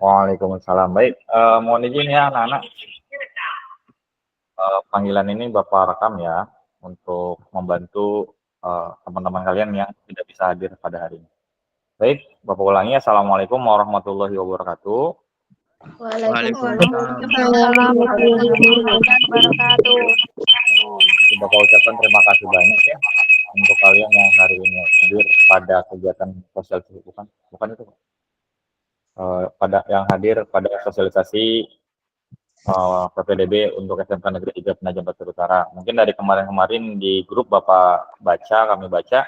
Waalaikumsalam. Baik, mohon izin ya anak-anak, panggilan ini Bapak rekam ya, untuk membantu teman-teman kalian yang tidak bisa hadir pada hari ini. Baik, Bapak ulangi. Assalamualaikum warahmatullahi wabarakatuh. Waalaikumsalam warahmatullahi wabarakatuh. Bapak ucapkan terima kasih banyak ya untuk kalian yang hari ini hadir pada kegiatan sosialisasi, bukan itu, pada yang hadir pada sosialisasi PPDB untuk SMK Negeri 3 Penajam Pasir Utara. Mungkin dari kemarin-kemarin di grup kami baca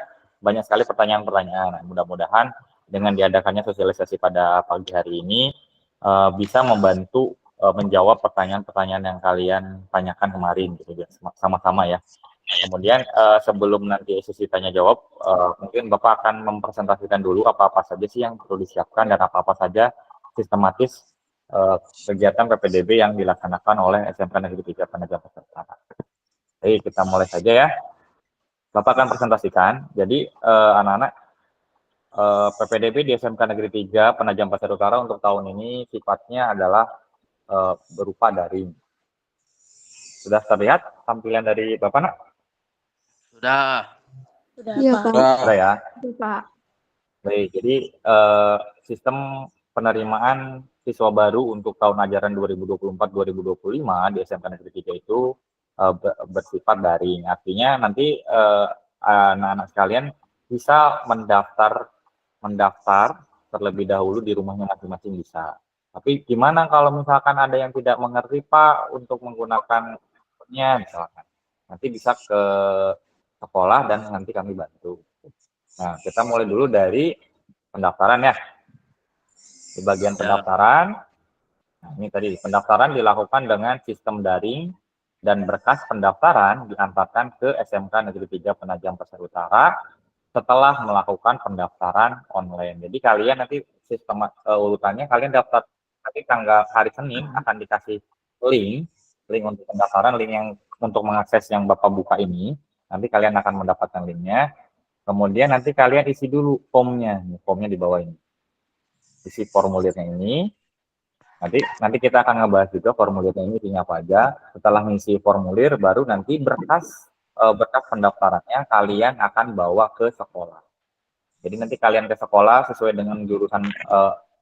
banyak sekali pertanyaan-pertanyaan. Nah, mudah-mudahan dengan diadakannya sosialisasi pada pagi hari ini bisa membantu menjawab pertanyaan-pertanyaan yang kalian tanyakan kemarin gitu ya, sama-sama ya. Kemudian sebelum nanti sesi tanya jawab, mungkin Bapak akan mempresentasikan dulu apa-apa saja sih yang perlu disiapkan dan apa-apa saja sistematis kegiatan PPDB yang dilaksanakan oleh SMK Negeri 3 Penajam Pasir Utara. Jadi kita mulai saja ya. Bapak akan presentasikan. Jadi anak-anak, PPDB di SMK Negeri 3 Penajam Pasir Utara untuk tahun ini sifatnya adalah berupa daring. Sudah terlihat tampilan dari Bapak, Nak? Sudah. Iya, Pak. Sudah ya? Iya, Pak. Baik, jadi sistem penerimaan siswa baru untuk tahun ajaran 2024-2025 di SMK Negeri 3 itu bersifat daring. Artinya nanti anak-anak sekalian bisa mendaftar terlebih dahulu di rumahnya masing-masing bisa. Tapi gimana kalau misalkan ada yang tidak mengerti Pak untuk menggunakannya misalkan. Nanti bisa ke sekolah dan nanti kami bantu. Nah, kita mulai dulu dari pendaftaran ya. Di bagian pendaftaran, nah ini tadi pendaftaran dilakukan dengan sistem daring dan berkas pendaftaran diantarkan ke SMK Negeri 3 Penajam Pasir Utara setelah melakukan pendaftaran online. Jadi kalian nanti sistem urutannya kalian daftar nanti tanggal hari Senin akan dikasih link untuk pendaftaran, link yang untuk mengakses yang Bapak buka ini. Nanti kalian akan mendapatkan linknya. Kemudian nanti kalian isi dulu formnya di bawah ini. Isi formulirnya ini. Nanti kita akan ngebahas juga formulirnya ini isinya apa aja. Setelah mengisi formulir, baru nanti berkas pendaftarannya kalian akan bawa ke sekolah. Jadi nanti kalian ke sekolah sesuai dengan jurusan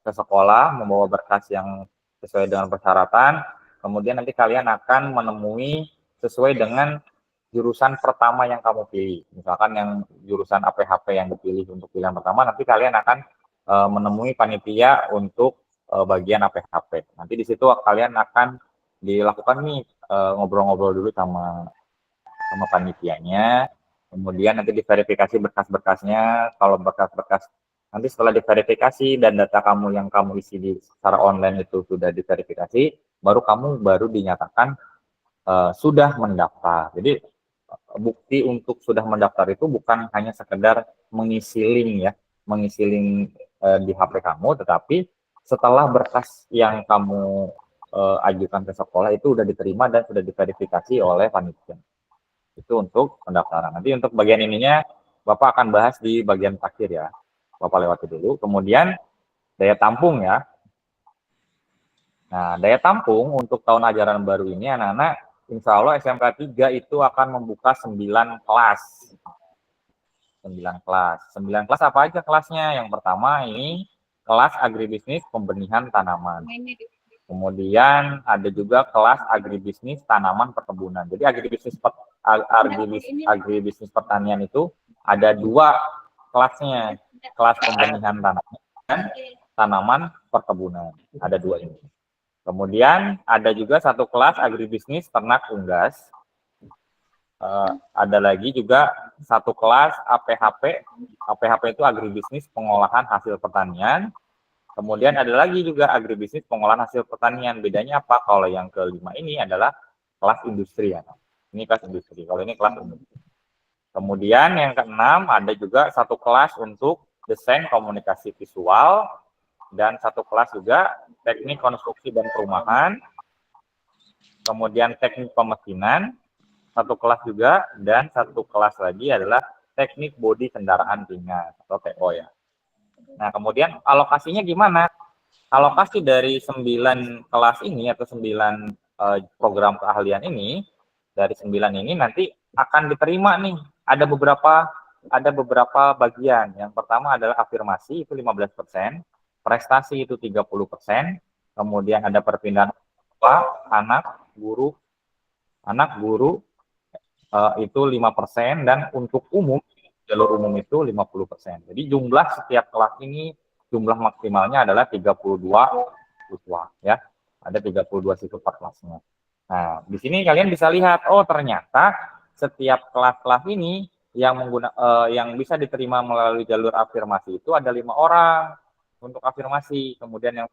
ke sekolah, membawa berkas yang sesuai dengan persyaratan. Kemudian nanti kalian akan menemui sesuai dengan jurusan pertama yang kamu pilih. Misalkan yang jurusan APHP yang dipilih untuk pilihan pertama, nanti kalian akan menemui panitia untuk bagian APHP. Nanti di situ kalian akan dilakukan nih ngobrol-ngobrol dulu sama panitianya. Kemudian nanti diverifikasi berkas-berkasnya. Kalau berkas-berkas nanti setelah diverifikasi dan data kamu yang kamu isi secara online itu sudah diverifikasi, baru dinyatakan sudah mendaftar. Jadi bukti untuk sudah mendaftar itu bukan hanya sekedar mengisi link di HP kamu, tetapi setelah berkas yang kamu ajukan ke sekolah itu sudah diterima dan sudah diverifikasi oleh panitia. Itu untuk pendaftaran. Nanti untuk bagian ininya Bapak akan bahas di bagian terakhir ya. Bapak lewati dulu. Kemudian daya tampung ya. Nah, daya tampung untuk tahun ajaran baru ini anak-anak insya Allah SMK 3 itu akan membuka 9 kelas. 9 kelas. 9 kelas apa aja kelasnya? Yang pertama ini kelas agribisnis pembenihan tanaman. Kemudian ada juga kelas agribisnis tanaman perkebunan. Jadi agribisnis pertanian itu ada 2 kelasnya. Kelas pembenihan tanaman dan tanaman perkebunan. Ada 2 ini. Kemudian ada juga 1 kelas agribisnis ternak unggas. Ada lagi juga 1 kelas APHP. APHP itu agribisnis pengolahan hasil pertanian. Kemudian ada lagi juga agribisnis pengolahan hasil pertanian. Bedanya apa? Kalau yang kelima ini adalah kelas industri ya. Ini kelas industri. Kalau ini kelas industri. Kemudian yang keenam ada juga 1 kelas untuk desain komunikasi visual. Dan 1 kelas juga teknik konstruksi dan perumahan, kemudian teknik pemesinan, 1 kelas juga, dan 1 kelas lagi adalah teknik bodi kendaraan ringan atau TO ya. Nah kemudian alokasinya gimana? alokasi dari 9 kelas ini atau 9 program keahlian ini, dari 9 ini nanti akan diterima nih, ada beberapa bagian. Yang pertama adalah afirmasi, itu 15%, prestasi itu 30%, kemudian ada perpindahan anak guru itu 5%, dan untuk jalur umum itu 50%. Jadi jumlah setiap kelas ini, jumlah maksimalnya adalah 32 siswa ya. Ada 32 siswa per kelasnya. Nah, di sini kalian bisa lihat, oh ternyata setiap kelas-kelas ini yang bisa diterima melalui jalur afirmasi itu ada 5 orang untuk afirmasi. Kemudian yang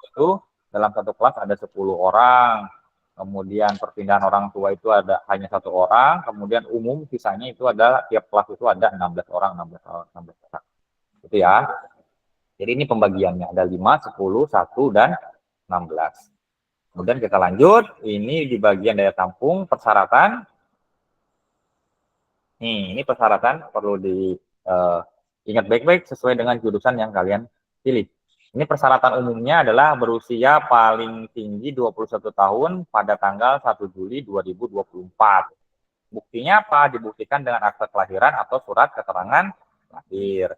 itu dalam satu kelas ada 10 orang. Kemudian perpindahan orang tua itu ada hanya 1 orang. Kemudian umum sisanya itu adalah tiap kelas itu ada 16 orang. Itu ya. Jadi ini pembagiannya ada 5, 10, 1, dan 16. Kemudian kita lanjut, ini di bagian daya tampung persyaratan. Ini persyaratan perlu diingat baik-baik sesuai dengan jurusan yang kalian pilih. Ini persyaratan umumnya adalah berusia paling tinggi 21 tahun pada tanggal 1 Juli 2024. Buktinya apa? Dibuktikan dengan akte kelahiran atau surat keterangan lahir.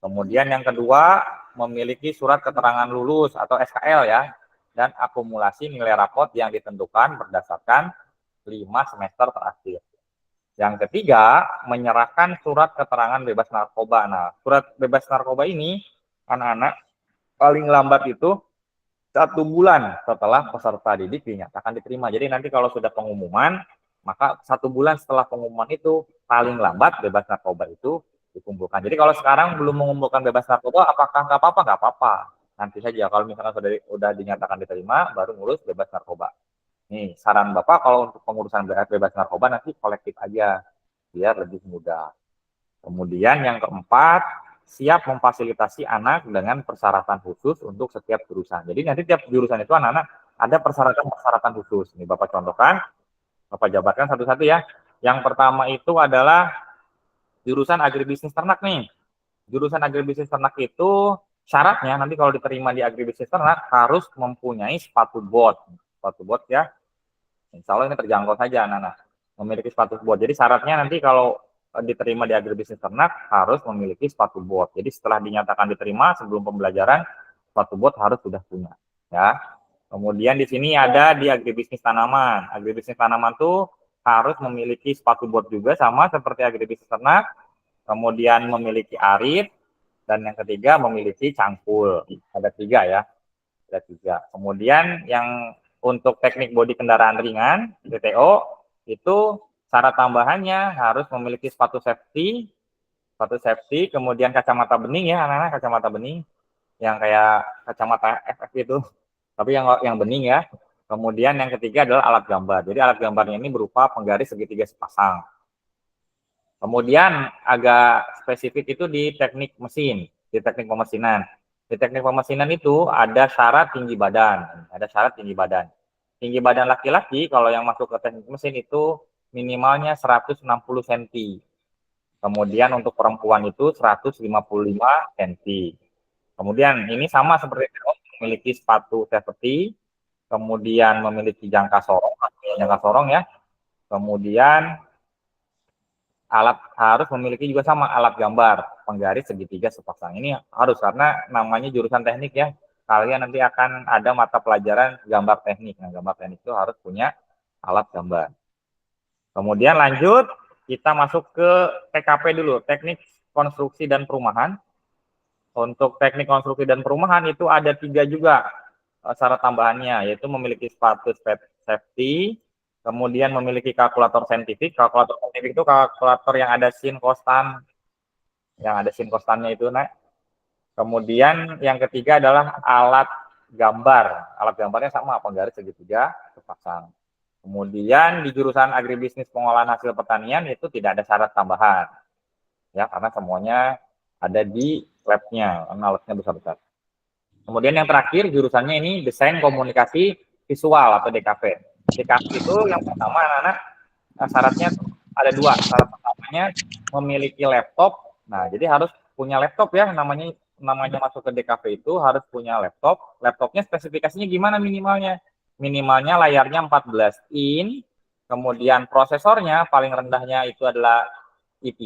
Kemudian yang kedua, memiliki surat keterangan lulus atau SKL ya, dan akumulasi nilai rapot yang ditentukan berdasarkan 5 semester terakhir. Yang ketiga, menyerahkan surat keterangan bebas narkoba. Nah, surat bebas narkoba ini, anak-anak, paling lambat itu 1 bulan setelah peserta didik dinyatakan diterima. Jadi nanti kalau sudah pengumuman, maka 1 bulan setelah pengumuman itu, paling lambat bebas narkoba itu dikumpulkan. Jadi kalau sekarang belum mengumpulkan bebas narkoba, apakah nggak apa-apa? Nggak apa-apa. Nanti saja kalau misalkan sudah dinyatakan diterima, baru ngurus bebas narkoba. Nih, saran Bapak kalau untuk pengurusan bebas narkoba nanti kolektif aja, biar lebih mudah. Kemudian yang keempat, siap memfasilitasi anak dengan persyaratan khusus untuk setiap jurusan. Jadi nanti tiap jurusan itu anak-anak ada persyaratan khusus. Ini Bapak contohkan, Bapak jabarkan satu-satu ya. Yang pertama itu adalah jurusan agribisnis ternak nih. Jurusan agribisnis ternak itu syaratnya nanti kalau diterima di agribisnis ternak harus mempunyai sepatu bot ya. Insya Allah ini terjangkau saja anak-anak memiliki sepatu bot. Jadi syaratnya nanti kalau diterima di agribisnis ternak harus memiliki sepatu bot. Jadi setelah dinyatakan diterima sebelum pembelajaran sepatu bot harus sudah punya ya. Kemudian di sini ada di agribisnis tanaman. Agribisnis tanaman tuh harus memiliki sepatu bot juga sama seperti agribisnis ternak. Kemudian memiliki arit, dan yang ketiga memiliki cangkul. Ada 3 ya. Ada 3. Kemudian yang untuk teknik bodi kendaraan ringan, TTO, itu syarat tambahannya harus memiliki sepatu safety, kemudian kacamata bening ya anak-anak, kacamata bening yang kayak kacamata FF itu, tapi yang bening ya. Kemudian yang ketiga adalah alat gambar. Jadi alat gambarnya ini berupa penggaris segitiga sepasang. Kemudian agak spesifik itu di teknik mesin, di teknik pemesinan. Di teknik pemesinan itu ada syarat tinggi badan, Tinggi badan laki-laki kalau yang masuk ke teknik mesin itu minimalnya 160 cm. Kemudian untuk perempuan itu 155 cm. Kemudian ini sama seperti memiliki sepatu safety, kemudian memiliki jangka sorong ya. Kemudian harus memiliki juga sama alat gambar penggaris segitiga sepasang. Ini harus karena namanya jurusan teknik ya. Kalian nanti akan ada mata pelajaran gambar teknik. Nah, gambar teknik itu harus punya alat gambar. Kemudian lanjut kita masuk ke TKP dulu, teknik konstruksi dan perumahan. Untuk teknik konstruksi dan perumahan itu ada 3 juga syarat tambahannya, yaitu memiliki sepatu safety, kemudian memiliki kalkulator saintifik. Kalkulator saintifik itu kalkulator yang ada sin kostan, itu nah. Kemudian yang ketiga adalah alat gambar. Alat gambarnya sama, penggaris segitiga sepasang. Kemudian di jurusan agribisnis pengolahan hasil pertanian itu tidak ada syarat tambahan. Ya, karena semuanya ada di labnya, alatnya besar-besar. Kemudian yang terakhir jurusannya ini desain komunikasi visual atau DKV. DKV itu yang pertama anak-anak syaratnya ada 2. Syarat pertamanya memiliki laptop. Nah, jadi harus punya laptop ya, namanya namanya masuk ke DKV itu harus punya laptop. Laptopnya spesifikasinya gimana minimalnya? Minimalnya layarnya 14 in, kemudian prosesornya paling rendahnya itu adalah i3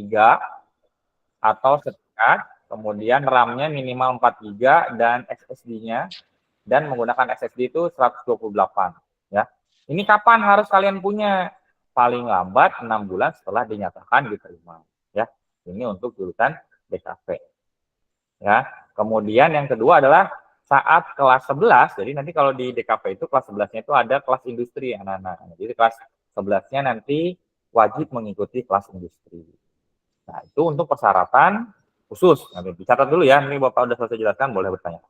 atau setingkat, kemudian RAM-nya minimal 4 GB dan SSD-nya dan menggunakan SSD itu 128 ya. Ini kapan harus kalian punya? Paling lambat 6 bulan setelah dinyatakan diterima ya. Ini untuk jurusan DKV ya. Kemudian yang kedua adalah saat kelas 11. Jadi nanti kalau di DKV itu kelas 11-nya itu ada kelas industri anak-anak. Jadi kelas 11-nya nanti wajib mengikuti kelas industri. Nah, itu untuk persyaratan khusus. Nanti dicatat dulu ya, ini Bapak udah selesai jelaskan, boleh bertanya.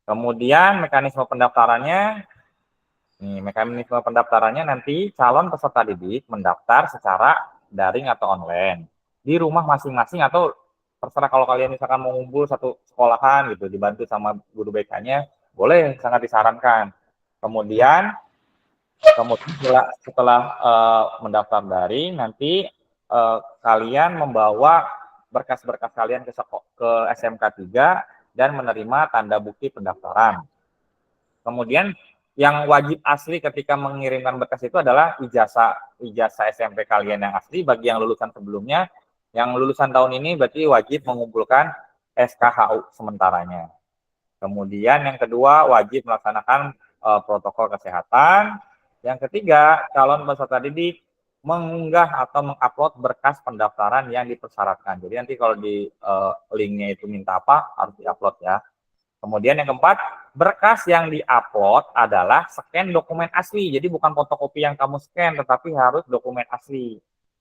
Kemudian mekanisme pendaftarannya, nanti calon peserta didik mendaftar secara daring atau online di rumah masing-masing atau terserah kalau kalian misalkan mau ngumpul satu sekolahan gitu dibantu sama guru BK-nya, boleh, sangat disarankan. Kemudian setelah mendaftar daring nanti kalian membawa berkas-berkas kalian ke SMK 3 dan menerima tanda bukti pendaftaran. Kemudian yang wajib asli ketika mengirimkan berkas itu adalah ijazah SMP kalian yang asli. Bagi yang lulusan sebelumnya, yang lulusan tahun ini berarti wajib mengumpulkan SKHU sementaranya. Kemudian yang kedua wajib melaksanakan protokol kesehatan. Yang ketiga, calon peserta didik mengunggah atau mengupload berkas pendaftaran yang dipersyaratkan. Jadi nanti kalau di linknya itu minta apa, harus diupload ya. Kemudian yang keempat, berkas yang diupload adalah scan dokumen asli. Jadi bukan fotokopi yang kamu scan, tetapi harus dokumen asli.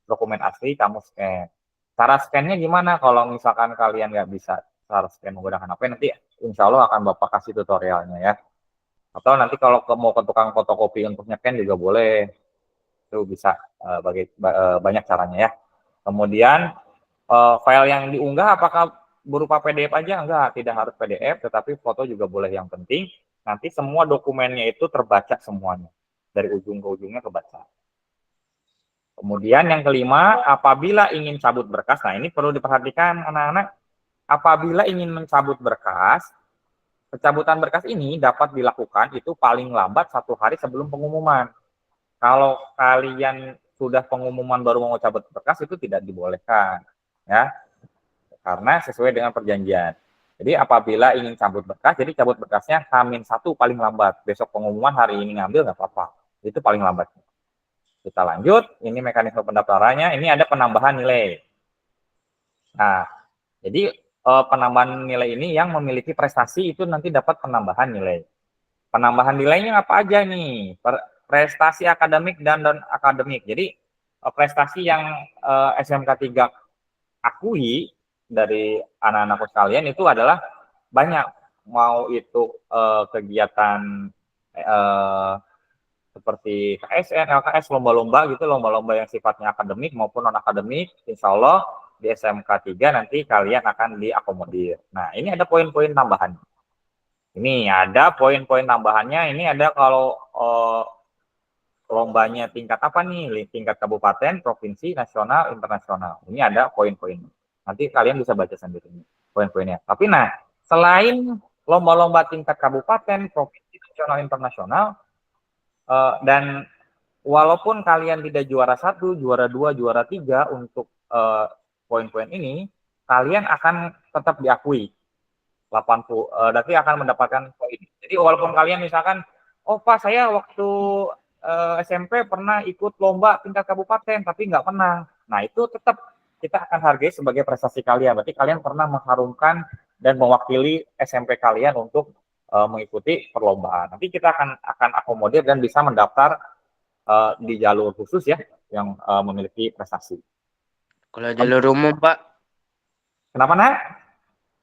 Dokumen asli kamu scan. Cara scannya gimana? Kalau misalkan kalian nggak bisa cara scan menggunakan HP, nanti insya Allah akan Bapak kasih tutorialnya ya. Atau nanti kalau mau ke tukang fotokopi untuk nyekan juga boleh. Itu bisa banyak caranya ya. Kemudian file yang diunggah apakah berupa PDF aja? Enggak, tidak harus PDF, tetapi foto juga boleh. Yang penting nanti semua dokumennya itu terbaca semuanya. Dari ujung ke ujungnya kebaca. Kemudian yang kelima, apabila ingin cabut berkas, nah ini perlu diperhatikan anak-anak, apabila ingin mencabut berkas, pencabutan berkas ini dapat dilakukan itu paling lambat 1 hari sebelum pengumuman. Kalau kalian sudah pengumuman baru mau cabut berkas itu tidak dibolehkan, ya, karena sesuai dengan perjanjian. Jadi apabila ingin cabut berkas, jadi cabut berkasnya H-1 paling lambat. Besok pengumuman, hari ini ngambil nggak apa-apa. Itu paling lambat. Kita lanjut, ini mekanisme pendaftarannya, ini ada penambahan nilai. Nah, jadi penambahan nilai ini yang memiliki prestasi itu nanti dapat penambahan nilai. Penambahan nilainya apa aja nih? Prestasi akademik dan non-akademik. Jadi prestasi yang SMK 3 akui dari anak-anakku sekalian itu adalah banyak. Mau itu kegiatan seperti KSN, LKS, lomba-lomba gitu, lomba-lomba yang sifatnya akademik maupun non-akademik, insya Allah di SMK 3 nanti kalian akan diakomodir. Nah, ini ada poin-poin tambahan. Ini ada poin-poin tambahannya, ini ada kalau lombanya tingkat apa nih? Tingkat kabupaten, provinsi, nasional, internasional. Ini ada poin-poin. Nanti kalian bisa baca sendiri poin-poinnya. Tapi nah, selain lomba-lomba tingkat kabupaten, provinsi, nasional, internasional, dan walaupun kalian tidak juara 1, juara 2, juara 3 untuk poin-poin ini, kalian akan tetap diakui 80, berarti akan mendapatkan poin. Jadi walaupun kalian misalkan, oh Pak saya waktu SMP pernah ikut lomba tingkat kabupaten tapi nggak menang, nah itu tetap kita akan hargai sebagai prestasi kalian. Berarti kalian pernah mengharumkan dan mewakili SMP kalian untuk mengikuti perlombaan. Nanti kita akan akomodir dan bisa mendaftar di jalur khusus ya yang memiliki prestasi. Kalau jalur umum, Pak? Kenapa, Nak?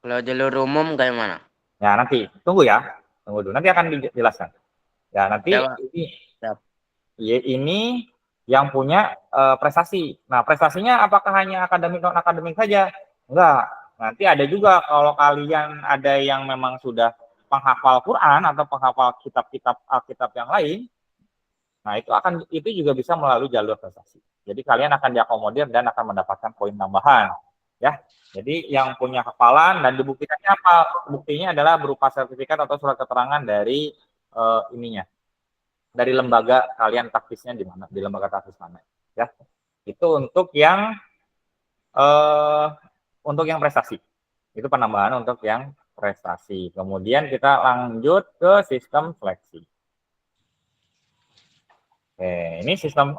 Kalau jalur umum kayak mana? Ya, nanti tunggu ya. Tunggu dulu. Nanti akan dijelaskan. Ya, nanti Ya, ini yang punya prestasi. Nah, prestasinya apakah hanya akademik non akademik saja? Enggak. Nanti ada juga kalau kalian ada yang memang sudah penghafal Quran atau penghafal kitab-kitab Alkitab yang lain, nah itu juga bisa melalui jalur prestasi. Jadi kalian akan diakomodir dan akan mendapatkan poin tambahan. Ya, jadi yang punya hafalan dan dibuktikannya apa? Buktinya adalah berupa sertifikat atau surat keterangan dari ininya, dari lembaga kalian taktisnya di mana, di lembaga taktis mana. Ya, itu eh, untuk yang prestasi. Itu penambahan untuk yang prestasi. Kemudian kita lanjut ke sistem seleksi. Oke, ini sistem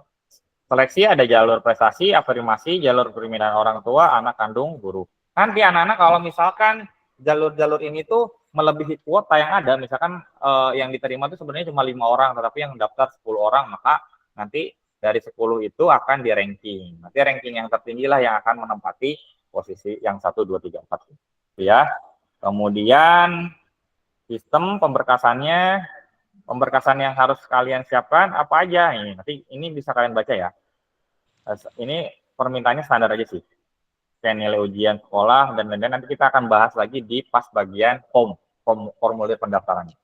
seleksi ada jalur prestasi, afirmasi, jalur permintaan orang tua, anak kandung, guru. Nanti anak-anak kalau misalkan jalur-jalur ini tuh melebihi kuota yang ada, misalkan yang diterima itu sebenarnya cuma 5 orang, tetapi yang daftar 10 orang, maka nanti dari 10 itu akan di ranking. Nanti ranking yang tertinggi lah yang akan menempati posisi yang 1, 2, 3, 4. Ya. Kemudian sistem pemberkasan yang harus kalian siapkan apa aja ini. Nanti ini bisa kalian baca ya. Ini permintaannya standar aja sih. Kayak nilai ujian sekolah dan lain-lain. Nanti kita akan bahas lagi di pas bagian formulir pendaftarannya.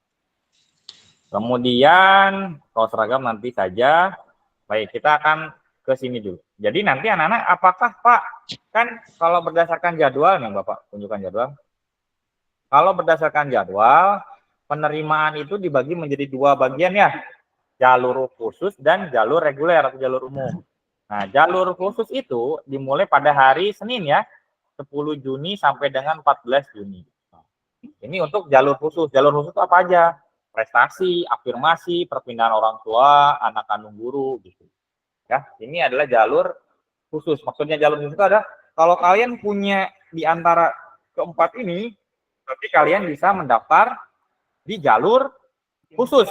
Kemudian kalau seragam nanti saja. Baik, kita akan ke sini dulu. Jadi nanti anak-anak apakah Pak, kan kalau berdasarkan jadwal nih Bapak, tunjukkan jadwal. Kalau berdasarkan jadwal, penerimaan itu dibagi menjadi 2 bagian ya. Jalur khusus dan jalur reguler atau jalur umum. Nah, jalur khusus itu dimulai pada hari Senin ya, 10 Juni sampai dengan 14 Juni. Ini untuk jalur khusus. Jalur khusus itu apa aja? Prestasi, afirmasi, perpindahan orang tua, anak kandung guru gitu. Ya, ini adalah jalur khusus. Maksudnya jalur khusus itu ada kalau kalian punya di antara keempat ini, berarti kalian bisa mendaftar di jalur khusus.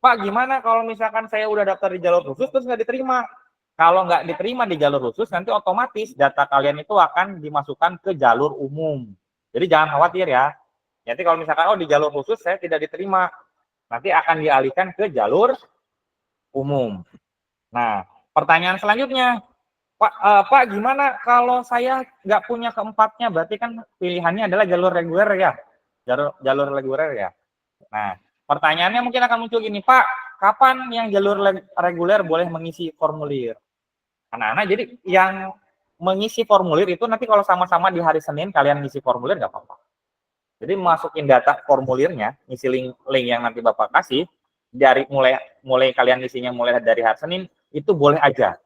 Pak, gimana kalau misalkan saya udah daftar di jalur khusus terus nggak diterima? Kalau nggak diterima di jalur khusus, nanti otomatis data kalian itu akan dimasukkan ke jalur umum. Jadi jangan khawatir ya. Nanti kalau misalkan, oh di jalur khusus saya tidak diterima, nanti akan dialihkan ke jalur umum. Nah, pertanyaan selanjutnya, Pak, gimana kalau saya nggak punya keempatnya? Berarti kan pilihannya adalah jalur reguler ya, jalur reguler ya. Nah, pertanyaannya mungkin akan muncul gini, Pak, kapan yang jalur reguler boleh mengisi formulir? Anak-anak, jadi yang mengisi formulir itu nanti kalau sama-sama di hari Senin kalian ngisi formulir nggak apa-apa. Jadi masukin data formulirnya, ngisi link yang nanti Bapak kasih, dari mulai kalian isinya mulai dari hari Senin, itu boleh aja.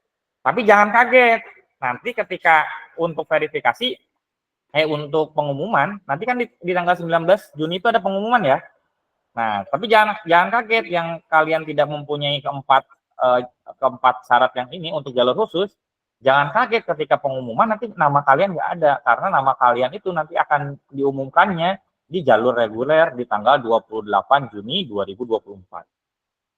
Tapi jangan kaget, nanti ketika untuk verifikasi, untuk pengumuman, nanti kan di tanggal 19 Juni itu ada pengumuman ya. Nah, tapi jangan kaget yang kalian tidak mempunyai keempat syarat yang ini untuk jalur khusus. Jangan kaget ketika pengumuman nanti nama kalian nggak ada, karena nama kalian itu nanti akan diumumkannya di jalur reguler di tanggal 28 Juni 2024.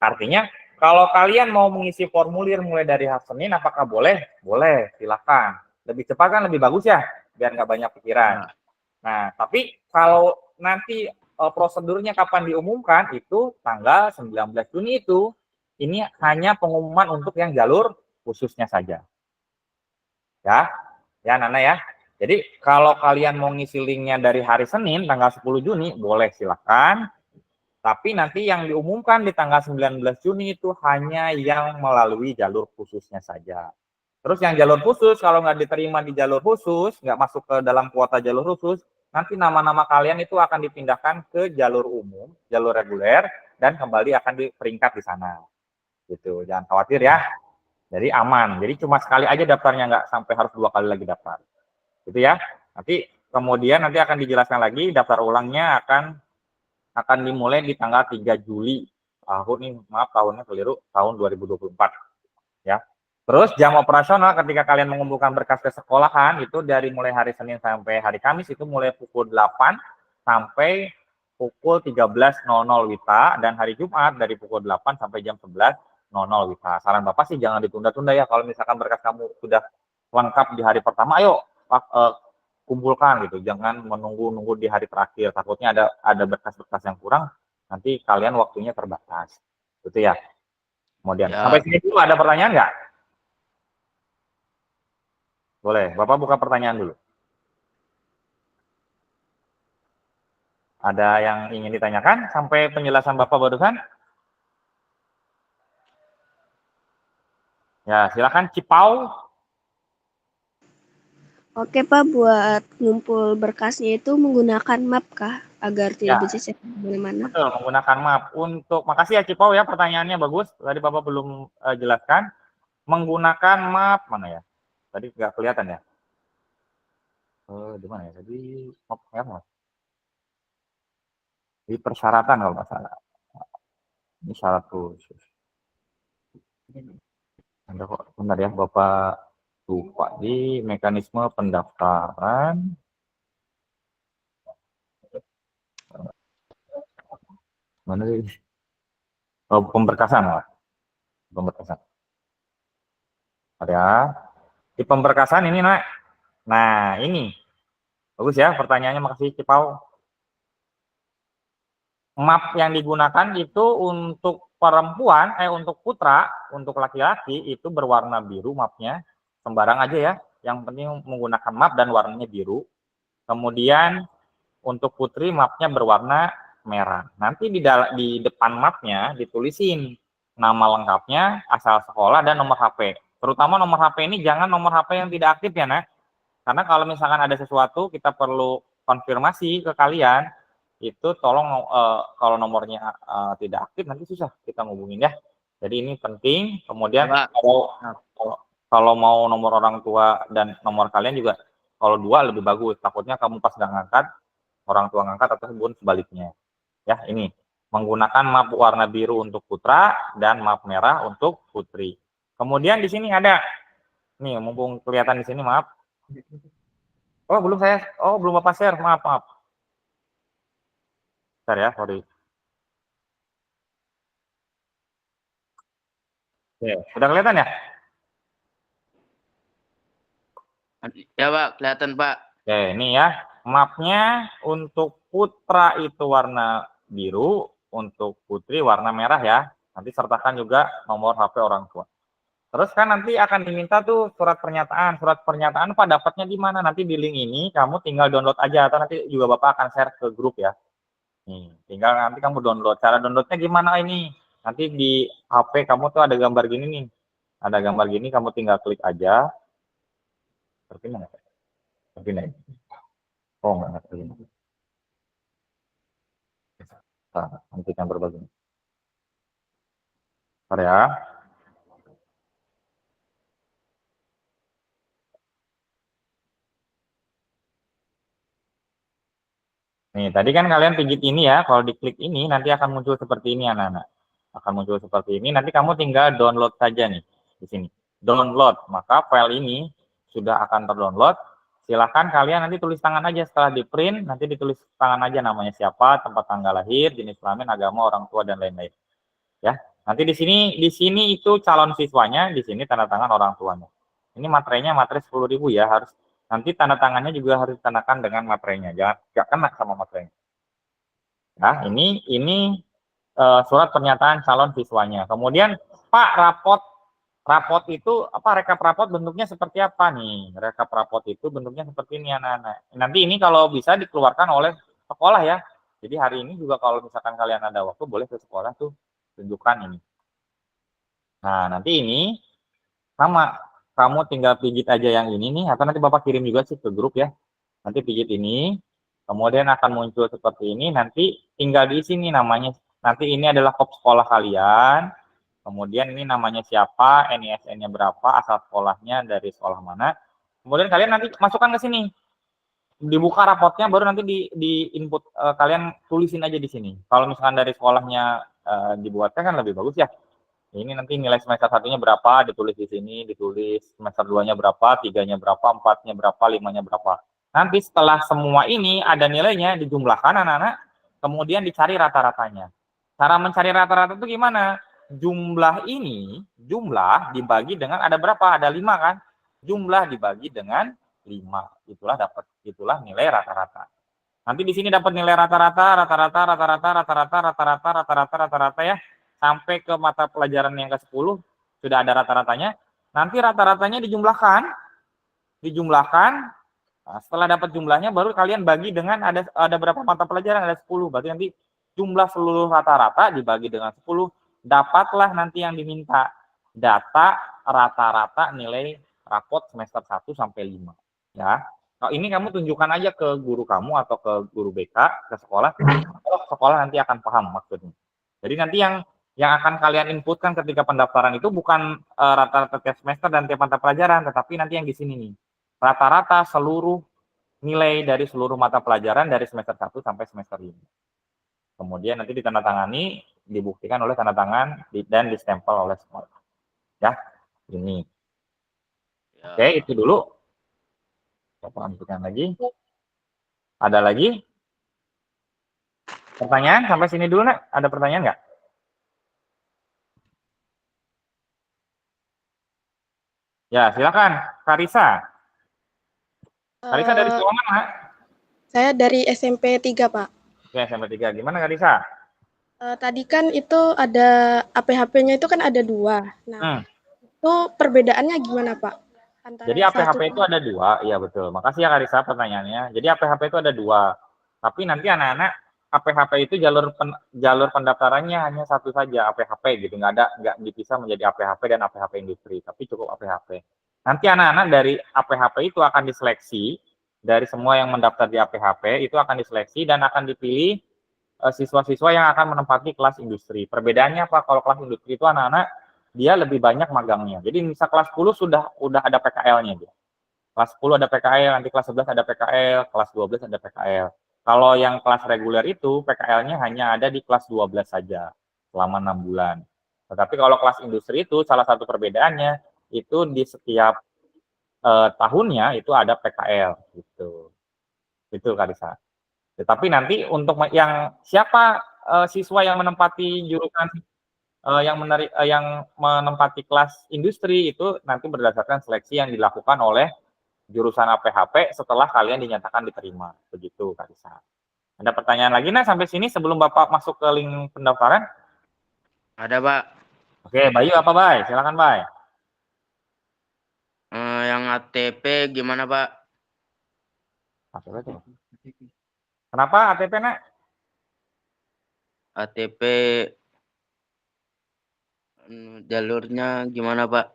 Artinya, kalau kalian mau mengisi formulir mulai dari hari Senin, apakah boleh? Boleh, silakan. Lebih cepat kan lebih bagus ya, biar nggak banyak pikiran. Nah, tapi kalau nanti prosedurnya kapan diumumkan itu tanggal 19 Juni itu. Ini hanya pengumuman untuk yang jalur khususnya saja. Ya, ya Nana ya. Jadi kalau kalian mau ngisi linknya dari hari Senin tanggal 10 Juni, boleh silakan. Tapi nanti yang diumumkan di tanggal 19 Juni itu hanya yang melalui jalur khususnya saja. Terus yang jalur khusus, kalau nggak diterima di jalur khusus, nggak masuk ke dalam kuota jalur khusus, nanti nama-nama kalian itu akan dipindahkan ke jalur umum, jalur reguler, dan kembali akan diperingkat di sana. Gitu, jangan khawatir ya. Jadi aman. Jadi cuma sekali aja daftarnya, nggak sampai harus 2 kali lagi daftar. Gitu ya. Nanti kemudian nanti akan dijelaskan lagi, daftar ulangnya akan dimulai di tanggal 3 Juli tahunnya keliru, tahun 2024 ya. Terus jam operasional ketika kalian mengumpulkan berkas ke sekolahan itu dari mulai hari Senin sampai hari Kamis itu mulai pukul 8 sampai pukul 13.00 WITA, dan hari Jumat dari pukul 8 sampai jam 11.00 WITA. Saran Bapak sih jangan ditunda-tunda ya, kalau misalkan berkas kamu sudah lengkap di hari pertama, ayo kumpulkan gitu, jangan menunggu-nunggu di hari terakhir, takutnya ada berkas-berkas yang kurang, nanti kalian waktunya terbatas, gitu ya. Kemudian Ya, sampai sini dulu ada pertanyaan nggak? Boleh, Bapak buka pertanyaan dulu. Ada yang ingin ditanyakan sampai penjelasan Bapak barusan? Ya, silakan Cipau. Oke Pak, buat ngumpul berkasnya itu menggunakan map kah? Agar Ya, tidak bisa cari mana-mana. betul, menggunakan map. Untuk, makasih ya Cipau ya, pertanyaannya bagus. Tadi Bapak belum jelaskan. Menggunakan map, mana ya? Tadi nggak kelihatan ya? Di mana ya? Tadi map apa? Di persyaratan kalau nggak salah. Ini syarat khusus. Ada kok, bentar ya, Bapak lupa di mekanisme pendaftaran. Mana sih? Oh, pemberkasan lah. Pemberkasan. Ada. Di pemberkasan ini, Nak. Nah, ini. Bagus ya pertanyaannya, makasih Cipau. Map yang digunakan itu untuk perempuan, untuk putra, untuk laki-laki itu berwarna biru mapnya. Sembarang aja ya. Yang penting menggunakan map dan warnanya biru. Kemudian untuk putri mapnya berwarna merah. Nanti di depan mapnya ditulisin nama lengkapnya, asal sekolah, dan nomor HP. Terutama nomor HP ini jangan nomor HP yang tidak aktif ya, Nak. Karena kalau misalkan ada sesuatu kita perlu konfirmasi ke kalian, itu tolong kalau nomornya tidak aktif nanti susah kita ngubungin ya. Jadi ini penting. Kemudian kalau mau nomor orang tua dan nomor kalian juga kalau 2 lebih bagus. Takutnya kamu pas nggak ngangkat, orang tua ngangkat ataupun sebaliknya. Ya, ini menggunakan map warna biru untuk putra dan map merah untuk putri. Kemudian di sini ada nih, mumpung kelihatan di sini, maaf. Oh, belum Bapak share, maaf. Bentar ya, sorry. Oke, udah kelihatan ya? Ya Pak, kelihatan Pak. Oke, ini ya. Mapnya untuk putra itu warna biru, untuk putri warna merah ya. Nanti sertakan juga nomor HP orang tua. Terus kan nanti akan diminta tuh surat pernyataan. Surat pernyataan Pak dapatnya di mana? Nanti di link ini kamu tinggal download aja atau nanti juga Bapak akan share ke grup ya. Nih, tinggal nanti kamu download. Cara downloadnya gimana ini? Nanti di HP kamu tuh ada gambar gini nih. Ada gambar gini, kamu tinggal klik aja. Terpindah nggak? Terpindah ya? Oh, nggak terpindah. Nah, nanti kan berbagi. Bentar ya. Nih, tadi kan kalian pijit ini ya. Kalau diklik ini, nanti akan muncul seperti ini, anak-anak. Akan muncul seperti ini. Nanti kamu tinggal download saja nih, di sini. Download. Maka file ini sudah akan terdownload. Silahkan kalian nanti tulis tangan aja setelah di print. Nanti ditulis tangan aja namanya siapa, tempat tanggal lahir, jenis kelamin, agama, orang tua, dan lain-lain. Ya, nanti di sini itu calon siswanya, di sini tanda tangan orang tuanya. Ini materainya materi 10.000 ya, harus nanti tanda tangannya juga harus ditandakan dengan materainya, jangan nggak kena sama materainya. Nah, ini surat pernyataan calon siswanya. Kemudian Pak, rapot itu apa, rekap rapot bentuknya seperti apa nih? Rekap rapot itu bentuknya seperti ini, anak-anak. Nanti ini kalau bisa dikeluarkan oleh sekolah ya. Jadi hari ini juga kalau misalkan kalian ada waktu boleh ke sekolah tuh tunjukkan ini. Nah, nanti ini sama, kamu tinggal pijit aja yang ini nih, atau nanti Bapak kirim juga sih ke grup ya. Nanti pijit ini, kemudian akan muncul seperti ini, nanti tinggal diisi nih namanya. Nanti ini adalah kop sekolah kalian, kemudian ini namanya siapa, NISN-nya berapa, asal sekolahnya dari sekolah mana. Kemudian kalian nanti masukkan ke sini. Dibuka rapotnya baru nanti di input, kalian tulisin aja di sini. Kalau misalkan dari sekolahnya dibuatkan kan lebih bagus ya. Ini nanti nilai semester 1-nya berapa, ditulis di sini, ditulis semester 2-nya berapa, 3-nya berapa, 4-nya berapa, 5-nya berapa. Nanti setelah semua ini ada nilainya, dijumlahkan anak-anak, kemudian dicari rata-ratanya. Cara mencari rata-rata itu gimana? Jumlah ini, jumlah dibagi dengan ada berapa? Ada 5 kan? Jumlah dibagi dengan 5. Itulah nilai rata-rata. Nanti di sini dapat nilai rata-rata ya. Sampai ke mata pelajaran yang ke-10 sudah ada rata-ratanya. Nanti rata-ratanya dijumlahkan. Nah, setelah dapat jumlahnya baru kalian bagi dengan ada berapa mata pelajaran, ada 10. Berarti nanti jumlah seluruh rata-rata dibagi dengan 10, dapatlah nanti yang diminta data rata-rata nilai rapot semester 1 sampai 5. ya. Kalau ini kamu tunjukkan aja ke guru kamu atau ke guru BK, ke sekolah, kalau sekolah nanti akan paham maksudnya. Jadi nanti yang akan kalian inputkan ketika pendaftaran itu bukan rata-rata tiap semester dan tiap mata pelajaran, tetapi nanti yang di sini nih, rata-rata seluruh nilai dari seluruh mata pelajaran dari semester 1 sampai semester 5. Kemudian nanti ditandatangani, dibuktikan oleh tanda tangan dan distempel oleh sekolah. Ya, ini. Ya. Oke, itu dulu. Coba lanjutkan lagi. Ada lagi? Pertanyaan sampai sini dulu, Nak. Ada pertanyaan nggak? Ya, silakan. Karisa. Karisa dari sekolah mana? Saya dari SMP 3, Pak. Ya, SMP 3. Gimana Karisa? Tadi kan itu ada APHP-nya itu kan ada 2. Nah, itu perbedaannya gimana, Pak? Antara Jadi APHP itu ada 2, iya betul. Makasih ya Karisa pertanyaannya. Jadi APHP itu ada 2. Tapi nanti anak-anak APHP itu jalur pendaftarannya hanya satu saja, APHP gitu. Nggak dipisah menjadi APHP dan APHP industri, tapi cukup APHP. Nanti anak-anak dari APHP itu akan diseleksi, dari semua yang mendaftar di APHP itu akan diseleksi dan akan dipilih siswa-siswa yang akan menempati kelas industri. Perbedaannya apa? Kalau kelas industri itu anak-anak dia lebih banyak magangnya. Jadi misal kelas 10 udah ada PKL-nya dia. Kelas 10 ada PKL, nanti kelas 11 ada PKL, kelas 12 ada PKL. Kalau yang kelas reguler itu PKL-nya hanya ada di kelas 12 saja selama 6 bulan. Tetapi kalau kelas industri itu salah satu perbedaannya itu di setiap tahunnya itu ada PKL gitu. Itu Karisa. Tetapi nanti untuk yang siapa siswa yang menempati jurusan yang menempati kelas industri itu nanti berdasarkan seleksi yang dilakukan oleh jurusan APHP setelah kalian dinyatakan diterima. Begitu, Karisa. Ada pertanyaan lagi, nah sampai sini sebelum Bapak masuk ke link pendaftaran? Ada, Pak. Oke, Bayu apa, Bay? Silakan, Bay. Yang ATP gimana, Pak? ATP itu. Kenapa ATP, Nak? ATP jalurnya gimana, Pak?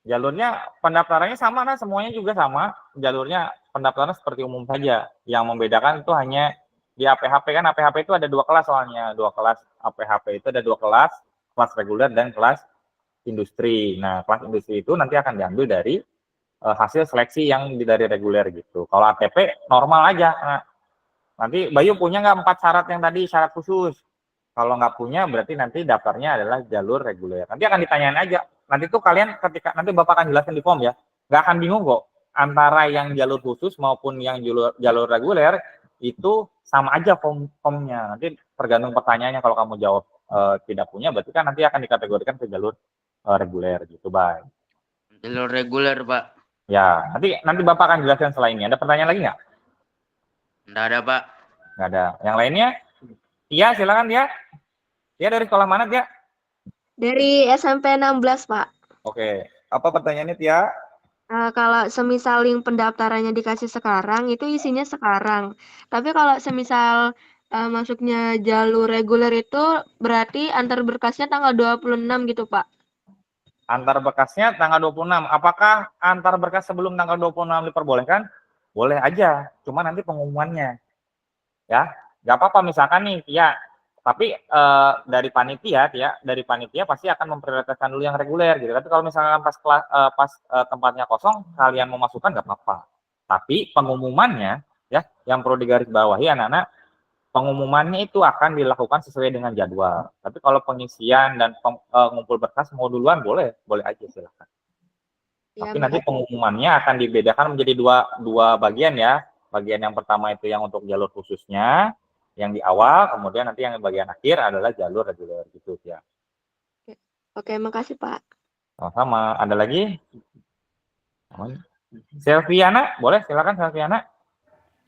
Jalurnya pendaftarannya sama, nah semuanya juga sama. Jalurnya pendaftaran seperti umum saja. Yang membedakan itu hanya di APHP kan APHP itu ada 2 kelas soalnya. 2 kelas APHP itu ada 2 kelas reguler dan kelas industri. Nah, kelas industri itu nanti akan diambil dari hasil seleksi yang dari reguler gitu. Kalau ATP normal aja. Nah, nanti Bayu punya nggak 4 syarat yang tadi, syarat khusus? Kalau nggak punya, berarti nanti daftarnya adalah jalur reguler. Nanti akan ditanyain aja. Nanti tuh kalian ketika, nanti Bapak akan jelaskan di form ya, nggak akan bingung kok. Antara yang jalur khusus maupun yang jalur reguler, itu sama aja formnya. Nanti tergantung pertanyaannya, kalau kamu jawab tidak punya, berarti kan nanti akan dikategorikan ke jalur reguler gitu, Bay. Jalur reguler, Pak. Ya, nanti Bapak akan jelaskan selainnya. Ada pertanyaan lagi nggak? Nggak ada, Pak. Nggak ada. Yang lainnya? Tia, silakan Tia. Tia dari sekolah mana, Tia? Dari SMP 16, Pak. Oke. Apa pertanyaannya, Tia? Kalau semisal link pendaftarannya dikasih sekarang, itu isinya sekarang. Tapi kalau semisal masuknya jalur reguler itu berarti antar berkasnya tanggal 26 gitu, Pak. Antar berkasnya tanggal 26. Apakah antar berkas sebelum tanggal 26 diperbolehkan? Boleh aja, cuma nanti pengumumannya. Ya, nggak apa-apa misalkan nih, ya. Tapi dari panitia pasti akan memprioritaskan dulu yang reguler gitu. Tapi kalau misalkan pas tempatnya kosong, kalian mau masukkan nggak apa-apa. Tapi pengumumannya, ya, yang perlu digarisbawahi anak-anak, pengumumannya itu akan dilakukan sesuai dengan jadwal. Tapi kalau pengisian dan ngumpul berkas mau duluan boleh aja silakan. Ya, Tapi nanti pengumumannya akan dibedakan menjadi dua bagian ya. Bagian yang pertama itu yang untuk jalur khususnya, yang di awal, kemudian nanti yang bagian akhir adalah jalur reguler gitu ya. Oke, makasih Pak. Sama-sama. Ada lagi? Selviana, boleh silakan Selviana.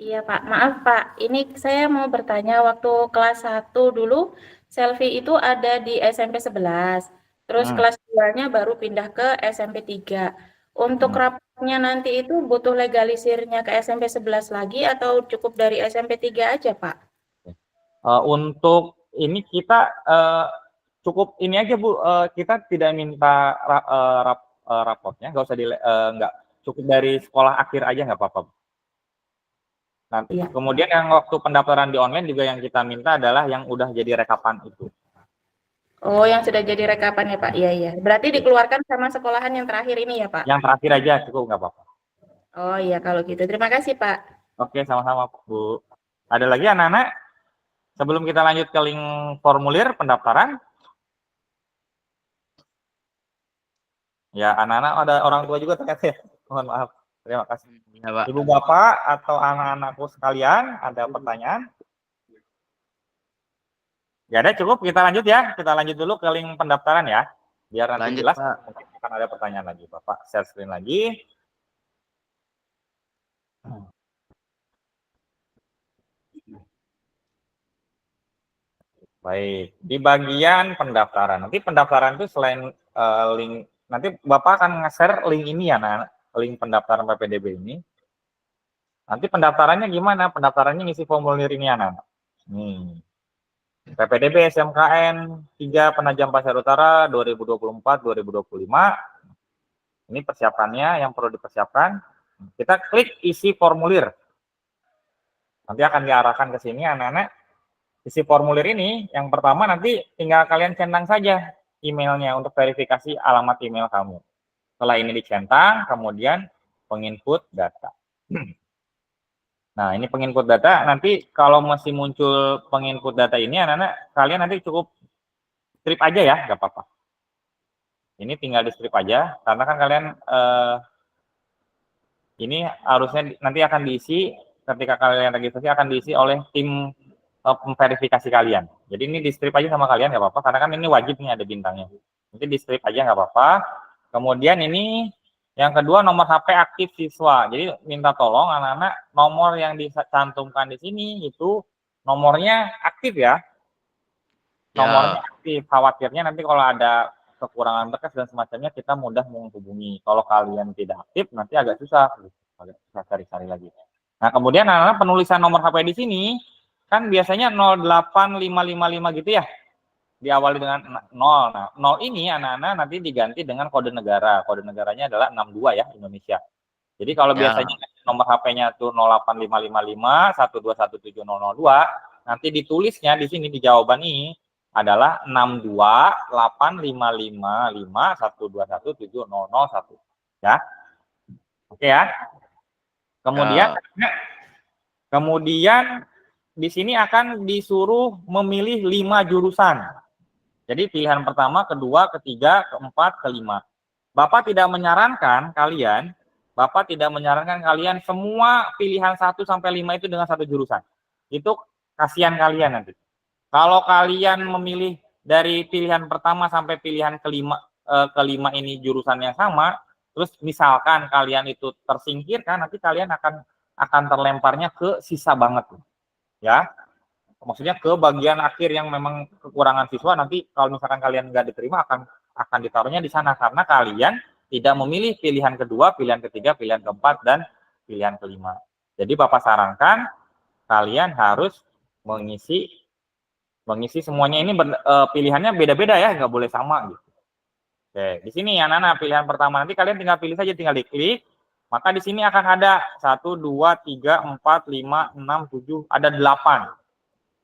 Iya Pak, maaf Pak, ini saya mau bertanya waktu kelas 1 dulu, selfie itu ada di SMP 11, terus kelas 2-nya baru pindah ke SMP 3. Untuk rapotnya nanti itu butuh legalisirnya ke SMP 11 lagi atau cukup dari SMP 3 aja Pak? Untuk ini kita cukup ini aja Bu, kita tidak minta rapotnya, nggak usah cukup dari sekolah akhir aja nggak apa-apa. Nanti Iya. kemudian yang waktu pendaftaran di online juga yang kita minta adalah yang udah jadi rekapan itu. Oh, yang sudah jadi rekapan ya Pak. Iya, iya. Berarti dikeluarkan sama sekolahan yang terakhir ini ya Pak? Yang terakhir aja cukup nggak apa-apa. Oh iya kalau gitu. Terima kasih Pak. Oke, sama-sama Bu. Ada lagi anak-anak? Sebelum kita lanjut ke link formulir pendaftaran. Ya, anak-anak ada orang tua juga ternyata ya. Mohon maaf. Terima kasih. Ya, Pak. Ibu bapak atau anak-anakku sekalian, ada pertanyaan? Ya ada cukup, kita lanjut ya. Kita lanjut dulu ke link pendaftaran ya. Biar nanti Lanjut, jelas, Pak. mungkin akan ada pertanyaan lagi. Bapak share screen lagi. Baik, di bagian pendaftaran. Nanti pendaftaran itu selain link, nanti Bapak akan nge-share link ini ya, nah, link pendaftaran PPDB ini. Nanti pendaftarannya gimana? Pendaftarannya ngisi formulir ini anak. PPDB SMKN 3 Penajam Pasir Utara 2024-2025. Ini persiapannya yang perlu dipersiapkan. Kita klik isi formulir. Nanti akan diarahkan ke sini anak-anak. Isi formulir ini, yang pertama nanti tinggal kalian centang saja emailnya untuk verifikasi alamat email kamu. Setelah ini dicentang, kemudian penginput data. Nah, ini penginput data, nanti kalau masih muncul penginput data ini, anak-anak, kalian nanti cukup strip aja ya, nggak apa-apa. Ini tinggal di strip aja, karena kan kalian, ini harusnya nanti akan diisi, ketika kalian registrasi akan diisi oleh tim verifikasi kalian. Jadi ini di strip aja sama kalian nggak apa-apa, karena kan ini wajib nih ada bintangnya. Nanti di strip aja nggak apa-apa. Kemudian ini yang kedua nomor HP aktif siswa. Jadi minta tolong anak-anak nomor yang dicantumkan di sini itu nomornya aktif ya. Nomornya aktif. Khawatirnya nanti kalau ada kekurangan berkas dan semacamnya kita mudah menghubungi. Kalau kalian tidak aktif nanti agak susah. Agak susah cari-cari lagi. Nah kemudian anak-anak penulisan nomor HP di sini kan biasanya 08555 gitu ya, diawali dengan 0. Nah, 0 ini anak-anak nanti diganti dengan kode negara. Kode negaranya adalah 62 ya, Indonesia. Jadi kalau biasanya nomor HP-nya tuh 08555 1217002, nanti ditulisnya di sini di jawaban ini adalah 6285551217001 ya. Oke ya. Kemudian di sini akan disuruh memilih 5 jurusan. Jadi pilihan pertama, kedua, ketiga, keempat, kelima. Bapak tidak menyarankan kalian semua pilihan 1 sampai 5 itu dengan satu jurusan. Itu kasihan kalian nanti. Kalau kalian memilih dari pilihan pertama sampai pilihan kelima ini jurusan yang sama, terus misalkan kalian itu tersingkirkan, nanti kalian akan terlemparnya ke sisa banget. Ya, maksudnya ke bagian akhir yang memang kekurangan siswa, nanti kalau misalkan kalian nggak diterima akan ditaruhnya di sana karena kalian tidak memilih pilihan kedua, pilihan ketiga, pilihan keempat, dan pilihan kelima. Jadi Bapak sarankan kalian harus mengisi semuanya ini pilihannya beda-beda ya, nggak boleh sama gitu. Oke, di sini anak-anak pilihan pertama nanti kalian tinggal pilih saja, tinggal diklik. Maka di sini akan ada 1, 2, 3, 4, 5, 6, 7, ada 8.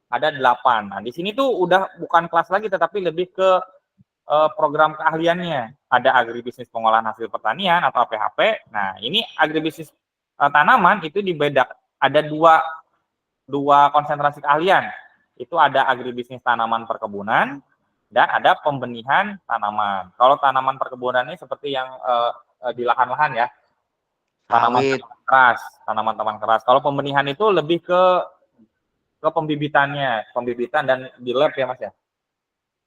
Ada 8. Nah, di sini tuh udah bukan kelas lagi, tetapi lebih ke program keahliannya. Ada agribisnis pengolahan hasil pertanian atau APHP. Nah, ini agribisnis tanaman itu dibedak. Ada dua konsentrasi keahlian. Itu ada agribisnis tanaman perkebunan dan ada pembenihan tanaman. Kalau tanaman perkebunan ini seperti yang di lahan-lahan ya. Tanaman keras. Kalau pembenihan itu lebih ke pembibitan dan di lab ya Mas ya.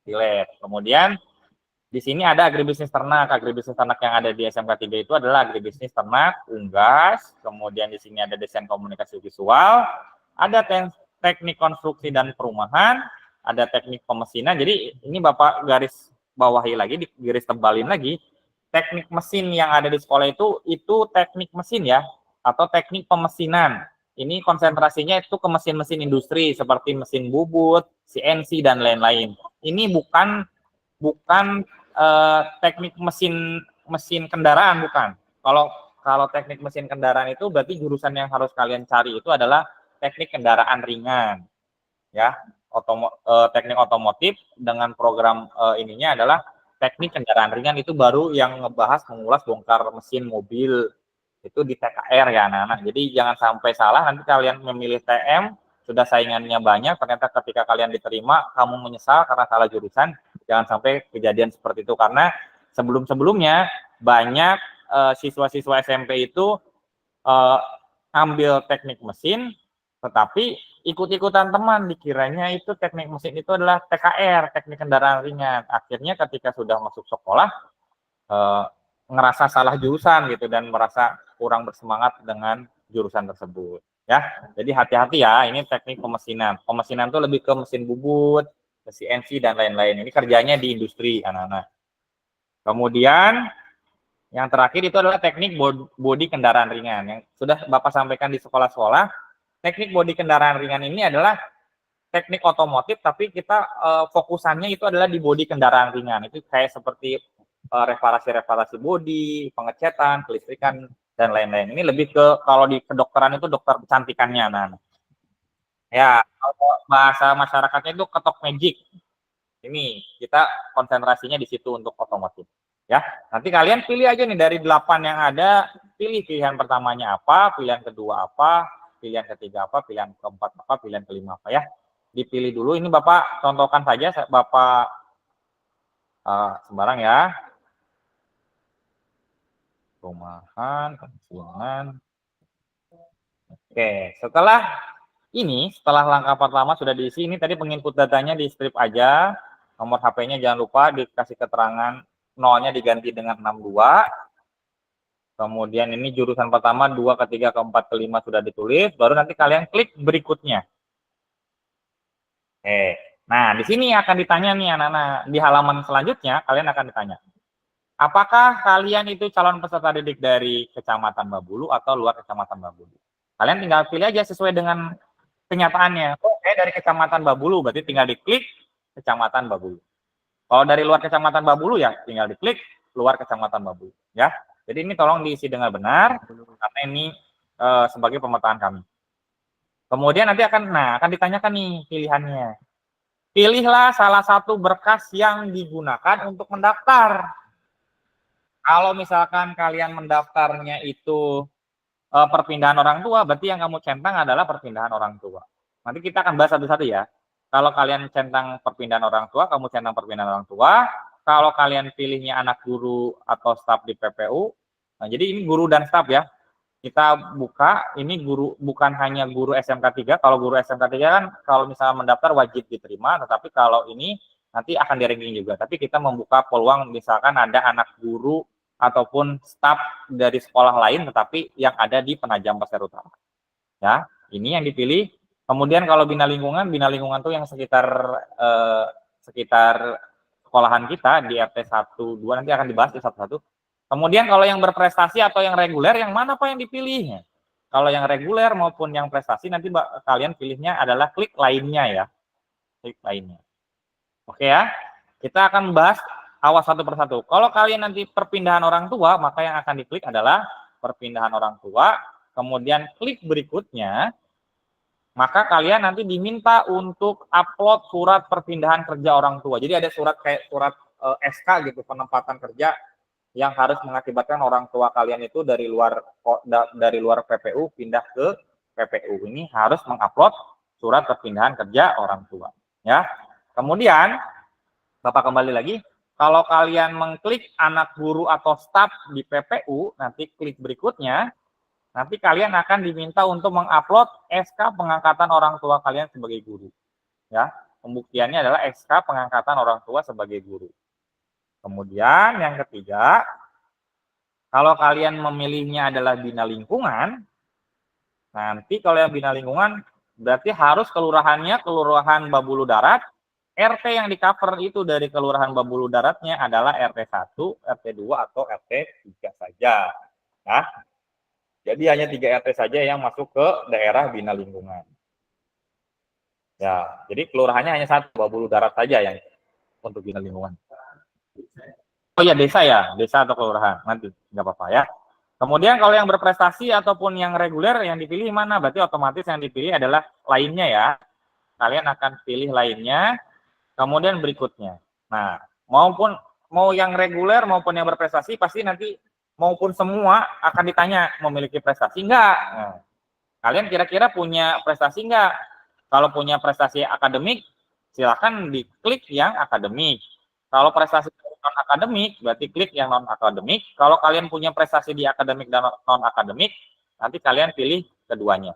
Di lab. Kemudian di sini ada agribisnis ternak. Agribisnis ternak yang ada di SMK 3 itu adalah agribisnis ternak, unggas. Kemudian di sini ada desain komunikasi visual, ada teknik konstruksi dan perumahan, ada teknik pemesinan. Jadi ini Bapak garis bawahi lagi, garis tebalin lagi. Teknik mesin yang ada di sekolah itu teknik mesin ya, atau teknik pemesinan. Ini konsentrasinya itu ke mesin-mesin industri seperti mesin bubut, CNC dan lain-lain. Ini bukan teknik mesin kendaraan, bukan. kalau teknik mesin kendaraan itu berarti jurusan yang harus kalian cari itu adalah teknik kendaraan ringan, ya. Teknik otomotif dengan program ininya adalah teknik kendaraan ringan, itu baru yang ngebahas mengulas bongkar mesin mobil, itu di TKR ya anak-anak. Jadi jangan sampai salah nanti kalian memilih TM, sudah saingannya banyak, ternyata ketika kalian diterima kamu menyesal karena salah jurusan. Jangan sampai kejadian seperti itu, karena sebelum-sebelumnya banyak siswa-siswa SMP itu ambil teknik mesin, tetapi ikut-ikutan teman, dikiranya itu teknik mesin itu adalah TKR, teknik kendaraan ringan. Akhirnya ketika sudah masuk sekolah, ngerasa salah jurusan gitu dan merasa kurang bersemangat dengan jurusan tersebut. Ya, jadi hati-hati ya, ini teknik pemesinan. Pemesinan itu lebih ke mesin bubut, ke CNC dan lain-lain. Ini kerjanya di industri anak-anak. Kemudian yang terakhir itu adalah teknik bodi kendaraan ringan yang sudah Bapak sampaikan di sekolah-sekolah. Teknik bodi kendaraan ringan ini adalah teknik otomotif, tapi kita fokusannya itu adalah di bodi kendaraan ringan. Itu kayak seperti reparasi bodi, pengecatan, kelistrikan dan lain-lain. Ini lebih ke kalau di kedokteran itu dokter kecantikannya, nah. Ya, kalau bahasa masyarakatnya itu ketok magic. Ini kita konsentrasinya di situ untuk otomotif. Ya, nanti kalian pilih aja nih dari 8 yang ada, pilih pilihan pertamanya apa, pilihan kedua apa, pilihan ketiga apa, pilihan keempat apa, pilihan kelima apa ya. Dipilih dulu. Ini Bapak contohkan saja, Bapak sembarang ya. Rumahan, pensiunan. Oke, setelah langkah pertama sudah diisi, ini tadi penginput datanya di strip aja. Nomor HP-nya jangan lupa dikasih keterangan, nolnya diganti dengan 62. Kemudian ini jurusan pertama, 2, ketiga, keempat, kelima sudah ditulis. Baru nanti kalian klik berikutnya. Nah di sini akan ditanya nih anak-anak. Di halaman selanjutnya kalian akan ditanya, apakah kalian itu calon peserta didik dari Kecamatan Babulu atau luar Kecamatan Babulu? Kalian tinggal pilih aja sesuai dengan kenyataannya. Oh, saya dari Kecamatan Babulu, berarti tinggal diklik Kecamatan Babulu. Kalau dari luar Kecamatan Babulu ya tinggal diklik luar Kecamatan Babulu. Ya, jadi ini tolong diisi dengan benar karena ini sebagai pemetaan kami. Kemudian nanti akan ditanyakan nih pilihannya. Pilihlah salah satu berkas yang digunakan untuk mendaftar. Kalau misalkan kalian mendaftarnya itu perpindahan orang tua, berarti yang kamu centang adalah perpindahan orang tua. Nanti kita akan bahas satu-satu ya. Kalau kalian centang perpindahan orang tua, kamu centang perpindahan orang tua. Kalau kalian pilihnya anak guru atau staf di PPU, nah jadi ini guru dan staf ya. Kita buka, ini guru bukan hanya guru SMK 3. Kalau guru SMK 3 kan kalau misalnya mendaftar wajib diterima, tetapi kalau ini nanti akan di-ranking juga. Tapi kita membuka peluang misalkan ada anak guru ataupun staf dari sekolah lain tetapi yang ada di Penajam Pasir Utara. Ya, ini yang dipilih. Kemudian kalau bina lingkungan tuh yang sekitar sekolahan kita di RT 1, 2 nanti akan dibahas di satu-satu. Kemudian kalau yang berprestasi atau yang reguler, yang mana Pak yang dipilih? Kalau yang reguler maupun yang prestasi nanti kalian pilihnya adalah klik lainnya ya. Klik lainnya. Oke ya. Kita akan bahas awas satu persatu. Kalau kalian nanti perpindahan orang tua, maka yang akan diklik adalah perpindahan orang tua. Kemudian klik berikutnya, maka kalian nanti diminta untuk upload surat perpindahan kerja orang tua. Jadi ada surat kayak surat SK gitu, penempatan kerja yang harus mengakibatkan orang tua kalian itu dari luar PPU pindah ke PPU. Ini harus mengupload surat perpindahan kerja orang tua. Ya. Kemudian, Bapak kembali lagi, kalau kalian mengklik anak guru atau staf di PPU, nanti klik berikutnya, nanti kalian akan diminta untuk mengupload SK pengangkatan orang tua kalian sebagai guru. Ya, pembuktiannya adalah SK pengangkatan orang tua sebagai guru. Kemudian yang ketiga, kalau kalian memilihnya adalah bina lingkungan, nanti kalau yang bina lingkungan berarti harus kelurahannya kelurahan Babulu Darat, RT yang di cover itu dari kelurahan Babulu Daratnya adalah RT 1, RT 2 atau RT 3 saja. Nah, jadi hanya 3 RT saja yang masuk ke daerah bina lingkungan. Ya, jadi kelurahannya hanya 1, Babulu Darat saja yang untuk bina lingkungan. Oh ya, desa ya, desa atau kelurahan, nanti nggak apa-apa ya. Kemudian kalau yang berprestasi ataupun yang reguler yang dipilih mana? Berarti otomatis yang dipilih adalah lainnya ya. Kalian akan pilih lainnya, kemudian berikutnya. Nah, mau yang reguler maupun yang berprestasi pasti nanti maupun semua akan ditanya memiliki prestasi enggak. Nah, kalian kira-kira punya prestasi enggak? Kalau punya prestasi akademik, silakan diklik yang akademik. Kalau prestasi non akademik, berarti klik yang non akademik. Kalau kalian punya prestasi di akademik dan non akademik, nanti kalian pilih keduanya.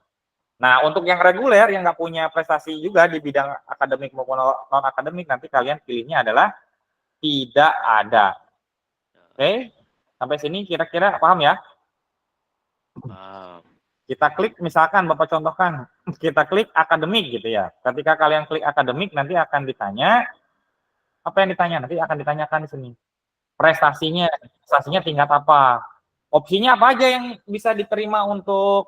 Nah, untuk yang reguler yang nggak punya prestasi juga di bidang akademik maupun non akademik, nanti kalian pilihnya adalah tidak ada. Oke, sampai sini kira-kira paham ya? Paham. Kita klik, misalkan Bapak contohkan, kita klik akademik gitu ya. Ketika kalian klik akademik, nanti akan ditanya, apa yang ditanya? Nanti akan ditanyakan di sini. Prestasinya tingkat apa? Opsinya apa aja yang bisa diterima untuk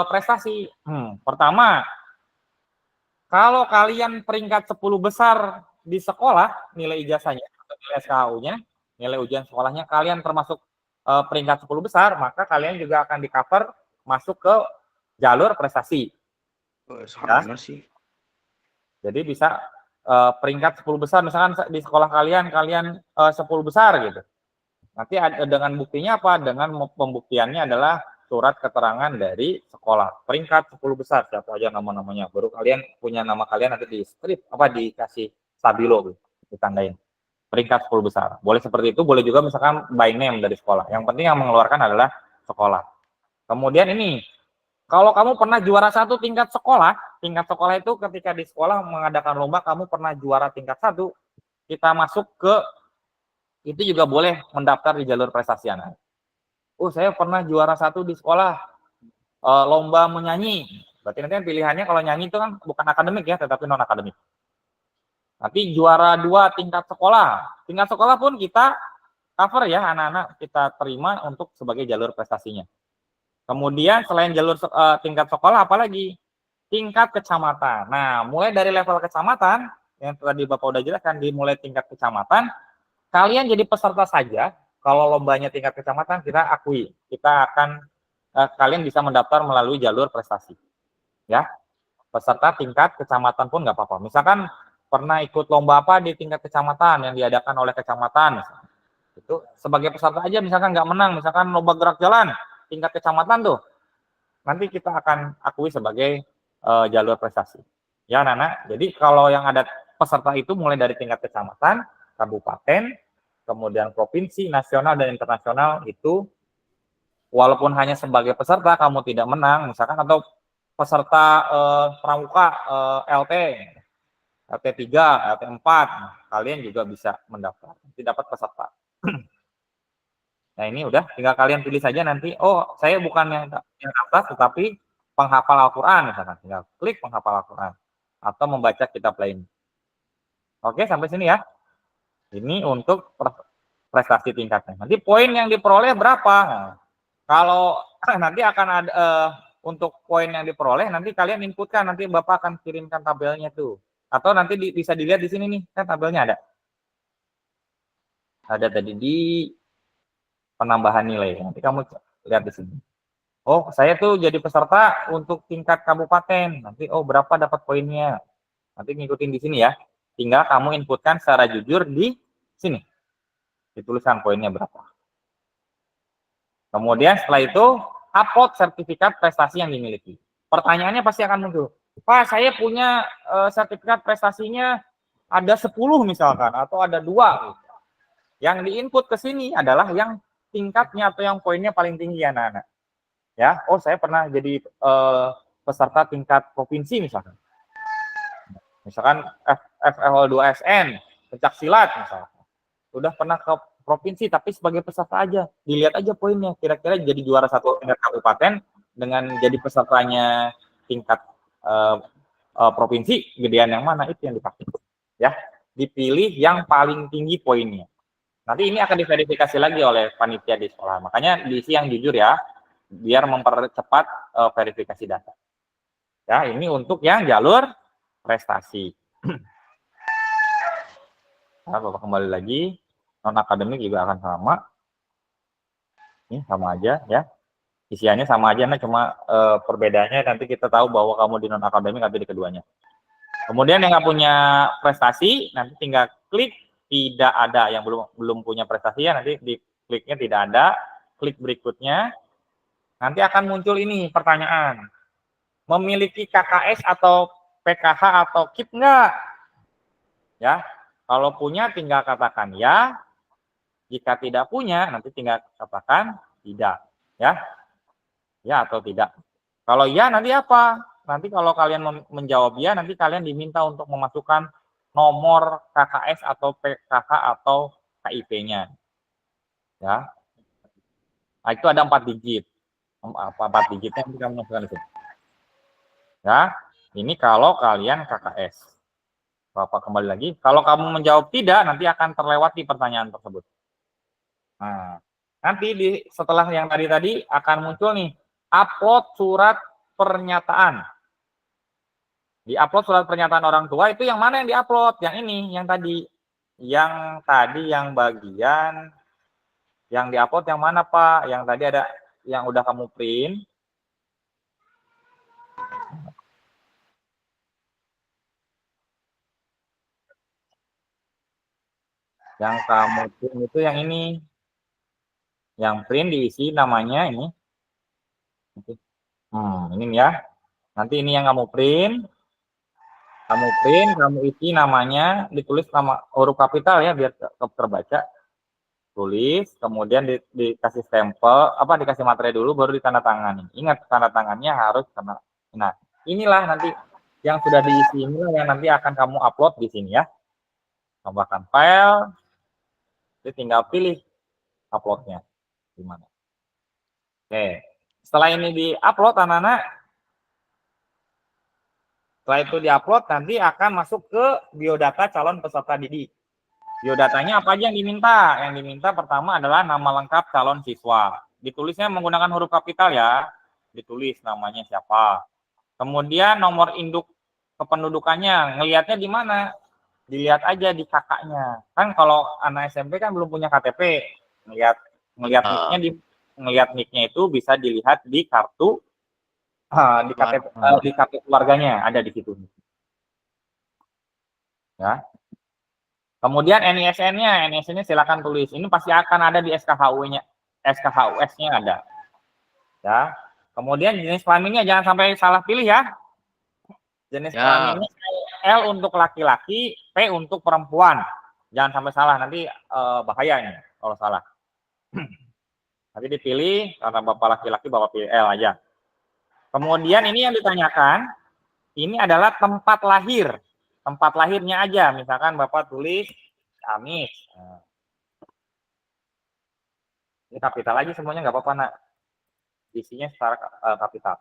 prestasi? Pertama, kalau kalian peringkat 10 besar di sekolah, nilai ijazahnya, nilai SKU-nya, nilai ujian sekolahnya, kalian termasuk peringkat 10 besar, maka kalian juga akan di-cover masuk ke jalur prestasi. Sama sih. Jadi bisa peringkat 10 besar, misalkan di sekolah kalian 10 besar gitu. Nanti dengan buktinya apa? Dengan pembuktiannya adalah surat keterangan dari sekolah. Peringkat 10 besar, siapa aja nama-namanya. Baru kalian punya nama kalian nanti di strip, dikasih stabilo, ditandain. Peringkat 10 besar. Boleh seperti itu, boleh juga misalkan by name dari sekolah. Yang penting yang mengeluarkan adalah sekolah. Kemudian ini, kalau kamu pernah juara 1 tingkat sekolah itu ketika di sekolah mengadakan lomba, kamu pernah juara tingkat 1, kita masuk ke, itu juga boleh mendaftar di jalur prestasi anak. Saya pernah juara 1 di sekolah, lomba menyanyi. Berarti nanti pilihannya kalau nyanyi itu kan bukan akademik ya, tetapi non-akademik. Nanti juara 2 tingkat sekolah. Tingkat sekolah pun kita cover ya, anak-anak kita terima untuk sebagai jalur prestasinya. Kemudian selain jalur tingkat sekolah, apalagi? Tingkat kecamatan. Nah, mulai dari level kecamatan, yang tadi Bapak udah jelaskan, dimulai tingkat kecamatan, kalian jadi peserta saja. Kalau lombanya tingkat kecamatan, kita akui. Kalian bisa mendaftar melalui jalur prestasi. Ya, peserta tingkat kecamatan pun nggak apa-apa. Misalkan pernah ikut lomba apa di tingkat kecamatan yang diadakan oleh kecamatan, misalkan. Itu sebagai peserta aja, misalkan nggak menang, misalkan lomba gerak jalan, tingkat kecamatan tuh, nanti kita akan akui sebagai jalur prestasi. Ya, Nana. Jadi kalau yang ada peserta itu mulai dari tingkat kecamatan, kabupaten, kemudian provinsi, nasional, dan internasional, itu walaupun hanya sebagai peserta, kamu tidak menang, misalkan, atau peserta pramuka LT 3, LT 4, kalian juga bisa mendaftar. Nanti dapat peserta. Nah, ini udah, tinggal kalian pilih saja nanti, saya bukan yang atas, tetapi penghafal Al-Quran, misalkan. Tinggal klik penghafal Al-Quran. Atau membaca kitab lain. Oke, sampai sini ya. Ini untuk prestasi tingkatnya. Nanti poin yang diperoleh berapa? Nah, kalau nanti akan ada, untuk poin yang diperoleh, nanti kalian inputkan, nanti Bapak akan kirimkan tabelnya tuh. Atau nanti bisa dilihat di sini nih, kan tabelnya ada. Ada tadi di penambahan nilai. Nanti kamu lihat di sini. Saya tuh jadi peserta untuk tingkat kabupaten. Nanti berapa dapat poinnya? Nanti ngikutin di sini ya. Tinggal kamu inputkan secara jujur di sini. Dituliskan poinnya berapa. Kemudian setelah itu upload sertifikat prestasi yang dimiliki. Pertanyaannya pasti akan muncul. Pak, saya punya sertifikat prestasinya ada 10 misalkan, atau ada 2. Yang diinput ke sini adalah yang tingkatnya atau yang poinnya paling tinggi, anak-anak. Ya, saya pernah jadi peserta tingkat provinsi misalkan. Misalkan FL2SN, pencak silat misalkan. Sudah pernah ke provinsi tapi sebagai peserta aja. Dilihat aja poinnya, kira-kira jadi juara 1 tingkat kabupaten dengan jadi pesertanya tingkat provinsi, gedean yang mana, itu yang dipakai. Ya, dipilih yang paling tinggi poinnya. Nanti ini akan diverifikasi lagi oleh panitia di sekolah. Makanya diisi yang jujur ya, biar mempercepat verifikasi data. Ya, ini untuk yang jalur prestasi. Nah, Bapak kembali lagi, non akademik juga akan sama. Ini sama aja ya. Isiannya sama aja, nah cuma perbedaannya nanti kita tahu bahwa kamu di non akademik atau di keduanya. Kemudian yang nggak punya prestasi nanti tinggal klik tidak ada, yang belum punya prestasi ya nanti di kliknya tidak ada, klik berikutnya. Nanti akan muncul ini pertanyaan. Memiliki KKS atau PKH atau KIP enggak? Ya. Kalau punya tinggal katakan ya. Jika tidak punya nanti tinggal katakan tidak, ya. Ya atau tidak. Kalau ya nanti apa? Nanti kalau kalian menjawab ya, nanti kalian diminta untuk memasukkan nomor KKS atau PKH atau KIP-nya. Ya. Nah, itu ada 4 digit. 4 digitnya nanti kamu masukkan di sini. Ya. Ini kalau kalian KKS. Bapak kembali lagi. Kalau kamu menjawab tidak, nanti akan terlewati pertanyaan tersebut. Nah, nanti setelah yang tadi akan muncul nih, upload surat pernyataan. Di-upload surat pernyataan orang tua itu yang mana yang di-upload? Yang ini, yang tadi. Yang bagian yang di-upload yang mana, Pak? Yang tadi ada yang udah kamu print. Yang kamu print itu yang ini. Yang print diisi namanya ini. Ini ya. Nanti ini yang kamu print. Kamu isi namanya, ditulis nama huruf kapital ya biar terbaca. Tulis, kemudian dikasih stempel, dikasih materai dulu baru ditandatangani. Ingat tanda tangannya harus kena. Nah, inilah nanti yang sudah diisi inilah yang nanti akan kamu upload di sini ya. Tambahkan file. Jadi tinggal pilih uploadnya di mana. Oke. Setelah ini di-upload anak-anak, setelah itu di-upload nanti akan masuk ke biodata calon peserta didik. Biodatanya apa aja yang diminta? Yang diminta pertama adalah nama lengkap calon siswa. Ditulisnya menggunakan huruf kapital ya. Ditulis namanya siapa. Kemudian nomor induk kependudukannya. Ngelihatnya di mana? Dilihat aja di kakaknya. Kan kalau anak SMP kan belum punya KTP. Ngelihat nicknya itu bisa dilihat di kartu di kartu keluarganya ada di situ. Ya. Kemudian NISN-nya silakan tulis. Ini pasti akan ada di SKHU-nya, SKHUS-nya ada. Ya. Kemudian jenis kelaminnya jangan sampai salah pilih ya. Jenis kelaminnya L untuk laki-laki, P untuk perempuan. Jangan sampai salah, nanti bahaya ini kalau salah. Nanti dipilih, karena Bapak laki-laki, Bapak pilih L aja. Kemudian ini yang ditanyakan, ini adalah tempat lahir. Tempat lahirnya aja, misalkan Bapak tulis Kamis. Nah. Ini kapital aja semuanya, nggak apa-apa nak. Isinya secara kapital.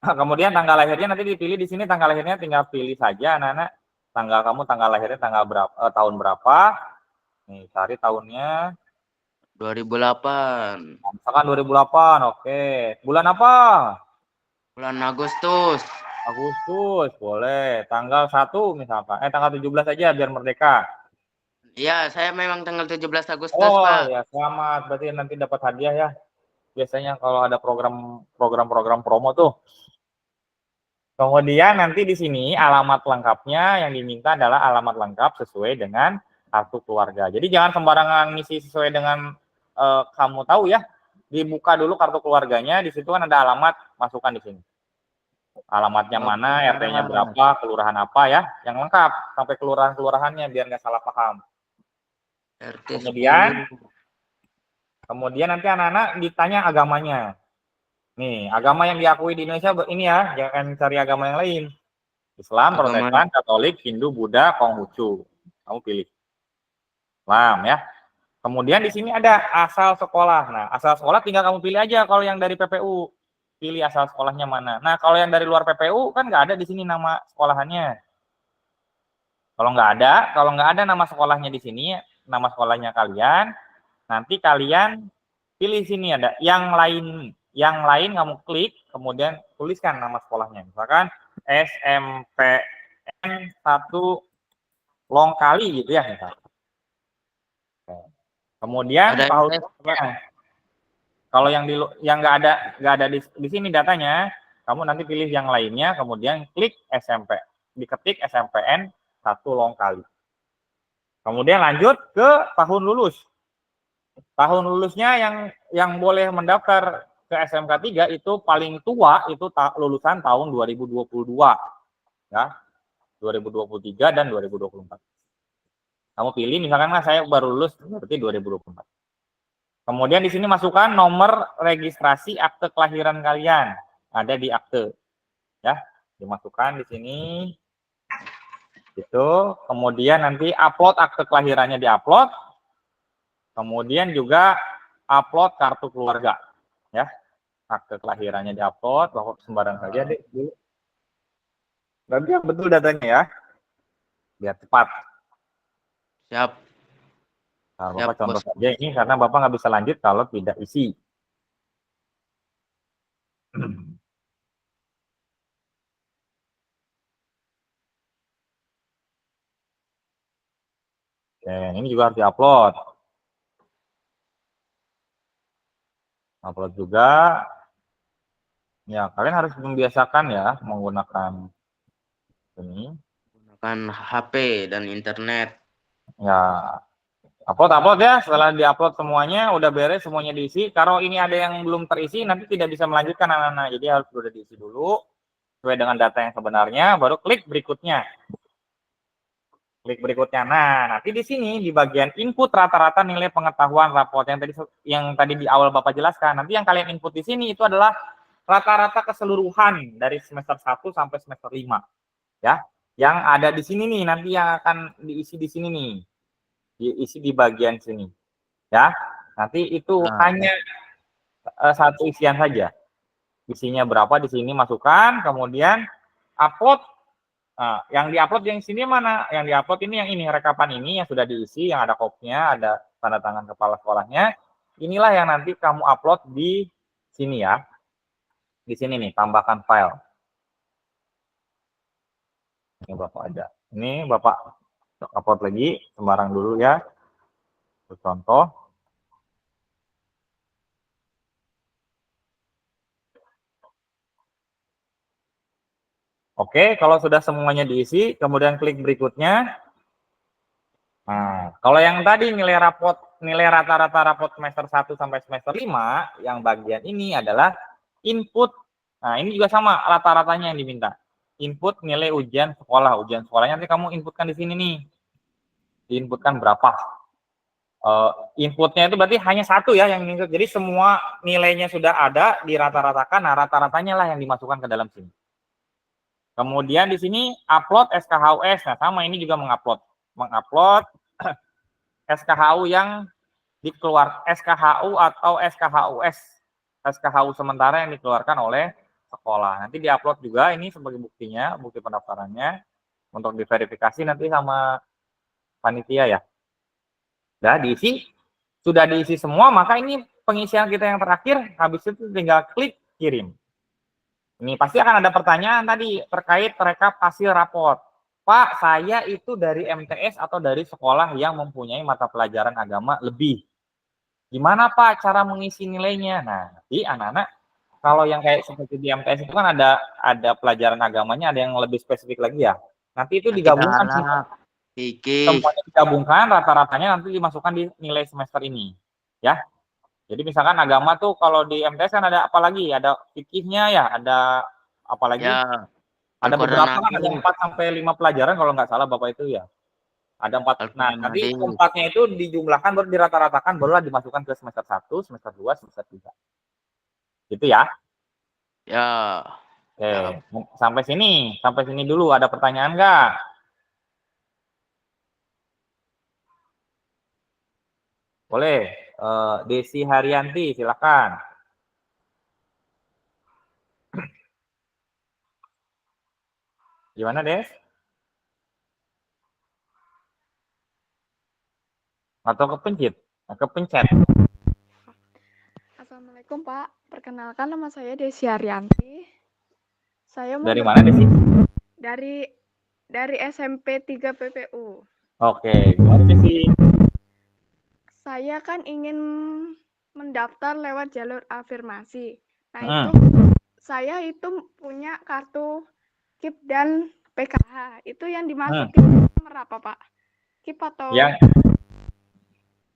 Kemudian tanggal lahirnya nanti dipilih di sini, tanggal lahirnya tinggal pilih saja anak-anak. Tanggal lahirnya tanggal berapa, tahun berapa. Nih, cari tahunnya. 2008. Misalkan 2008, oke. Bulan apa? Bulan Agustus. Agustus, boleh. Tanggal 1 misalkan. Tanggal 17 aja biar merdeka. Iya, saya memang tanggal 17 Agustus, oh, Pak. Ya, selamat. Berarti nanti dapat hadiah ya. Biasanya kalau ada program promo tuh. Kemudian nanti di sini alamat lengkapnya yang diminta adalah alamat lengkap sesuai dengan kartu keluarga. Jadi jangan sembarangan ngisi sesuai dengan kamu tahu ya. Dibuka dulu kartu keluarganya, di situ kan ada alamat, masukkan di sini. Alamatnya mana, RT-nya berapa, kelurahan apa ya, yang lengkap sampai kelurahan-kelurahannya biar nggak salah paham. Kemudian nanti anak-anak ditanya agamanya. Nih, agama yang diakui di Indonesia ini ya, jangan cari agama yang lain. Islam, Protestan, Katolik, Hindu, Buddha, Konghucu. Kamu pilih. Islam ya. Kemudian di sini ada asal sekolah. Nah, asal sekolah tinggal kamu pilih aja kalau yang dari PPU. Pilih asal sekolahnya mana. Nah, kalau yang dari luar PPU kan nggak ada di sini nama sekolahannya. Kalau nggak ada nama sekolahnya di sini, nama sekolahnya kalian, nanti kalian pilih sini ada yang lain kamu klik, kemudian tuliskan nama sekolahnya. Misalkan SMPN 1 Longkali gitu ya misalkan. Kemudian Kalau yang nggak ada di sini datanya, kamu nanti pilih yang lainnya, kemudian klik SMP, diketik SMPN 1 Longkali. Kemudian lanjut ke tahun lulus. Tahun lulusnya yang boleh mendaftar ke SMK 3 itu paling tua itu lulusan tahun 2022 ya. 2023 dan 2024. Kamu pilih misalkan saya baru lulus berarti 2024. Kemudian di sini masukkan nomor registrasi akte kelahiran kalian. Ada di akte. Ya, dimasukkan di sini. Gitu. Kemudian nanti upload akte kelahirannya diupload. Kemudian juga upload kartu keluarga. Ya. Akte kelahirannya diupload, bahwa sembarang saja deh dulu. Berarti yang betul datanya ya. Biar cepat. Siap. Nah, Siap, Bapak contoh Bos. saja ini karena Bapak nggak bisa lanjut kalau tidak isi. Oke, ini juga harus diupload. Upload juga. Ya, kalian harus membiasakan ya menggunakan ini. Gunakan HP dan internet. Ya, upload ya. Setelah diupload semuanya, udah beres, semuanya diisi. Kalau ini ada yang belum terisi, nanti tidak bisa melanjutkan anak-anak. Jadi harus sudah diisi dulu sesuai dengan data yang sebenarnya, baru klik berikutnya. Klik berikutnya. Nah, nanti di sini di bagian input rata-rata nilai pengetahuan raport yang tadi di awal Bapak jelaskan. Nanti yang kalian input di sini itu adalah rata-rata keseluruhan dari semester 1 sampai semester 5. Ya. Yang ada di sini nih nanti yang akan diisi di sini nih. Diisi di bagian sini. Ya. Nanti itu hanya satu isian saja. Isinya berapa di sini masukkan, kemudian upload. Nah, yang diupload yang sini mana? Yang diupload ini yang ini, rekapan ini yang sudah diisi, yang ada kopinya, ada tanda tangan kepala sekolahnya. Inilah yang nanti kamu upload di sini ya. Di sini nih, tambahkan file. Ini Bapak ada. Ini Bapak upload lagi, sembarang dulu ya. Contoh. Oke, kalau sudah semuanya diisi, kemudian klik berikutnya. Nah, kalau yang tadi nilai rata-rata raport semester 1 sampai semester 5, yang bagian ini adalah input. Nah, ini juga sama rata-ratanya yang diminta. Input nilai ujian sekolah. Ujian sekolahnya nanti kamu inputkan di sini nih. Diinputkan berapa. Inputnya itu berarti hanya satu ya yang input. Jadi semua nilainya sudah ada di rata-ratakan. Nah, rata-ratanya lah yang dimasukkan ke dalam sini. Kemudian di sini upload SKHUS. Nah, sama ini juga mengupload SKHU yang dikeluarkan, SKHU atau SKHUS, SKHU sementara yang dikeluarkan oleh sekolah. Nanti diupload juga ini sebagai buktinya, bukti pendaftarannya untuk diverifikasi nanti sama panitia ya. Sudah diisi, sudah diisi semua, maka ini pengisian kita yang terakhir, habis itu tinggal klik kirim. Ini pasti akan ada pertanyaan tadi terkait rekap hasil raport. Pak, saya itu dari MTS atau dari sekolah yang mempunyai mata pelajaran agama lebih. Gimana Pak cara mengisi nilainya? Nah, nanti anak-anak kalau yang kayak seperti di MTS itu kan ada pelajaran agamanya, ada yang lebih spesifik lagi ya. Nanti itu digabungkan semuanya digabungkan, rata-ratanya nanti dimasukkan di nilai semester ini. Ya. Jadi misalkan agama tuh kalau di MTS kan ada apa lagi? Ada fikihnya ya, ada apa lagi? Ya, ada beberapa kan, ada 4 sampai 5 pelajaran kalau nggak salah Bapak itu ya. Ada 4. Nah, nanti 4-nya itu dijumlahkan baru dirata-ratakan barulah dimasukkan ke semester 1, semester 2, semester 3. Gitu ya. Ya. Oke, sampai sini dulu ada pertanyaan nggak? Boleh. Desi Haryanti, silakan. Gimana, Des? Atau kepencet? Assalamualaikum Pak, perkenalkan nama saya Desi Haryanti. Saya mau dari mana Desi? Dari SMP 3 PPU. Oke, gimana Desi? Saya kan ingin mendaftar lewat jalur afirmasi. Nah, Hmm. itu saya itu punya kartu KIP dan PKH. Itu yang dimasukin nomor apa, Pak? KIP atau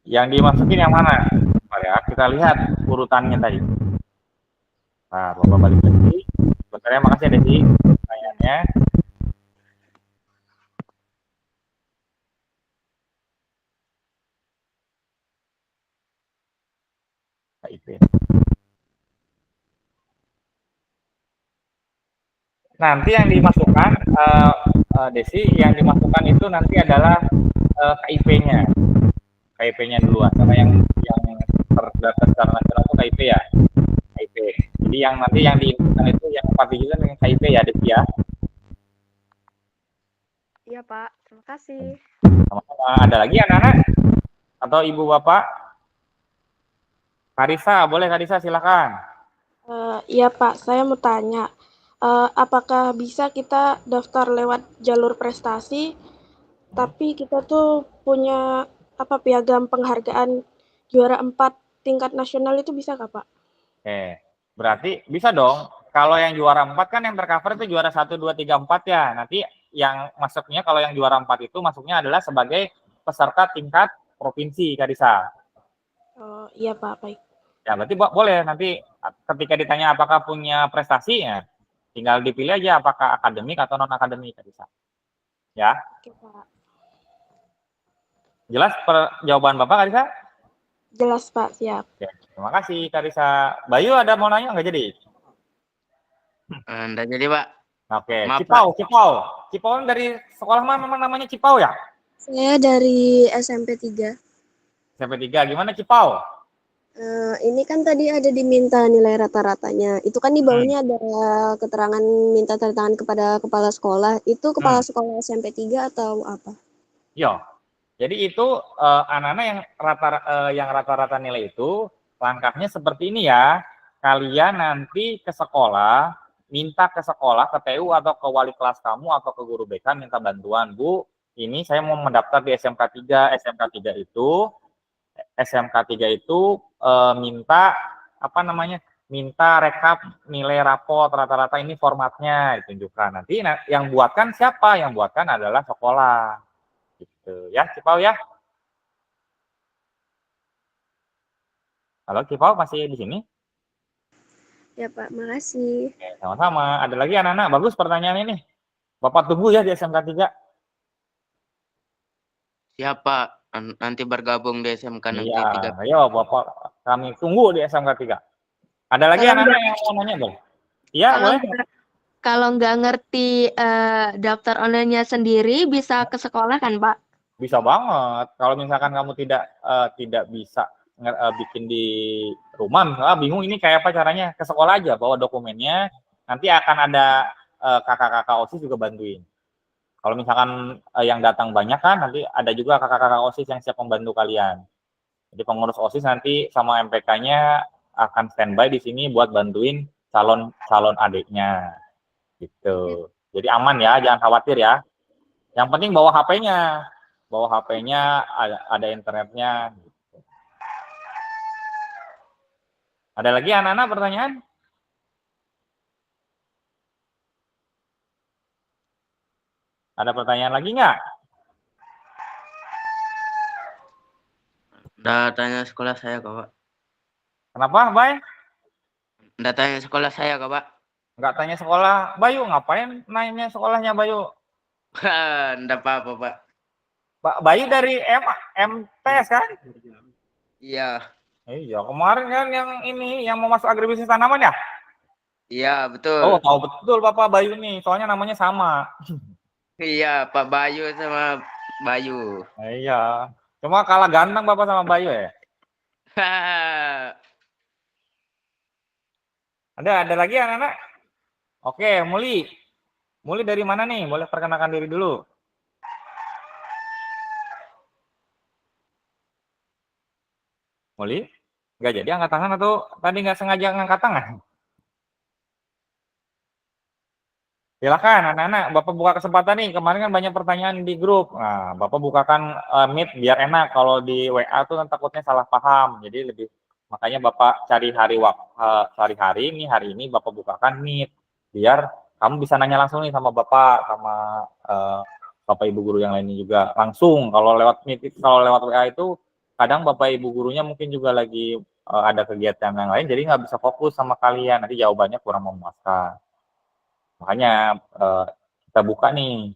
Yang dimasukin yang mana? Bentar ya, kita lihat urutannya tadi. Nah, Bapak balik lagi. Bentar ya, makasih ya Desi pertanyaannya. KIP. Nanti yang dimasukkan, Desi, yang dimasukkan itu nanti adalah KIP-nya. KIP-nya duluan, karena yang terdata secara nasional itu KIP ya. KIP. Jadi yang nanti yang diinputkan itu yang 4 digit dengan KIP ya, Desi ya. Iya, Pak. Terima kasih. Sama-sama. Ada lagi anak-anak? Atau ibu bapak? Karisa, boleh Karisa silakan. Iya Pak, saya mau tanya, apakah bisa kita daftar lewat jalur prestasi, tapi kita tuh punya piagam penghargaan juara 4 tingkat nasional itu bisa nggak Pak? Oke, berarti bisa dong. Kalau yang juara 4 kan yang tercover itu juara 1, 2, 3, 4 ya. Nanti yang masuknya kalau yang juara 4 itu masuknya adalah sebagai peserta tingkat provinsi, Karisa. Oh iya Pak, baik. Ya, berarti boleh nanti ketika ditanya apakah punya prestasi ya, tinggal dipilih aja apakah akademik atau non akademik, Karisa. Ya. Oke Pak. Jelas jawaban Bapak, Karisa? Jelas Pak, siap. Oke, terima kasih Karisa. Bayu ada mau nanya nggak jadi? Nggak jadi, Pak. Oke, Maaf, Cipau dari sekolah mana memang namanya Cipau ya? Saya dari SMP 3. SMP 3, gimana Cipau? Ini kan tadi ada diminta nilai rata-ratanya. Itu kan di bawahnya ada keterangan minta tanda tangan kepada kepala sekolah. Itu kepala sekolah SMP 3 atau apa? Yo, jadi itu anak-anak yang rata-rata nilai itu langkahnya seperti ini ya. Kalian nanti ke sekolah, minta ke sekolah, ke TU atau ke wali kelas kamu atau ke guru BK minta bantuan, Bu. Ini saya mau mendaftar di SMK 3. SMK 3 itu minta minta rekap nilai rapot rata-rata, ini formatnya ditunjukkan. Nanti yang buatkan siapa? Yang buatkan adalah sekolah. Gitu ya, Cipau ya. Halo Cipau, masih di sini? Ya Pak, makasih. Oke, sama-sama. Ada lagi anak-anak? Bagus pertanyaan ini. Bapak tunggu ya di SMK 3. Siapa nanti bergabung di SMK Negeri 3? Ayo Bapak, kami tunggu di SMK 3. Ada lagi anak-anak yang mau nanya, Bang? Iya, boleh. Kalau nggak ngerti daftar online-nya sendiri, bisa ke sekolah kan, Pak? Bisa banget. Kalau misalkan kamu tidak bisa bikin di rumah, misalnya bingung ini kayak apa caranya, ke sekolah aja, bawa dokumennya. Nanti akan ada kakak-kakak OSIS juga bantuin. Kalau misalkan yang datang banyak kan, nanti ada juga kakak-kakak OSIS yang siap membantu kalian. Jadi pengurus OSIS nanti sama MPK-nya akan standby di sini buat bantuin calon adiknya. Gitu. Jadi aman ya, jangan khawatir ya. Yang penting bawa HP-nya. Bawa HP-nya, ada internetnya. Gitu. Ada lagi anak-anak pertanyaan? Ada pertanyaan lagi nggak? Udah tanya sekolah saya, Pak. Kenapa, Bay? Udah tanya sekolah saya, Pak. Nggak tanya sekolah Bayu, ngapain nanya sekolahnya Bayu? Nggak apa-apa, Pak. Bayu dari MTS kan? Iya. Iya, kemarin kan yang mau masuk agribisnis tanaman ya? Iya, betul. Oh, tahu betul Bapak Bayu nih, soalnya namanya sama. Iya, Pak Bayu sama Bayu. Iya, cuma kalah ganteng Bapak sama Bayu ya? Ada lagi anak-anak? Oke, Muli dari mana nih? Boleh perkenalkan diri dulu. Muli? Nggak jadi angkat tangan atau tadi nggak sengaja ngangkat tangan? Silakan anak-anak, Bapak buka kesempatan nih. Kemarin kan banyak pertanyaan di grup. Nah, Bapak bukakan Meet biar enak. Kalau di WA tuh kan takutnya salah paham. Jadi lebih Makanya Bapak cari hari ini Bapak bukakan Meet biar kamu bisa nanya langsung nih sama Bapak, sama Bapak Ibu guru yang lainnya juga langsung. Kalau lewat Meet, kalau lewat WA itu kadang Bapak Ibu gurunya mungkin juga lagi ada kegiatan yang lain, jadi nggak bisa fokus sama kalian, nanti jawabannya kurang memuaskan. Makanya kita buka nih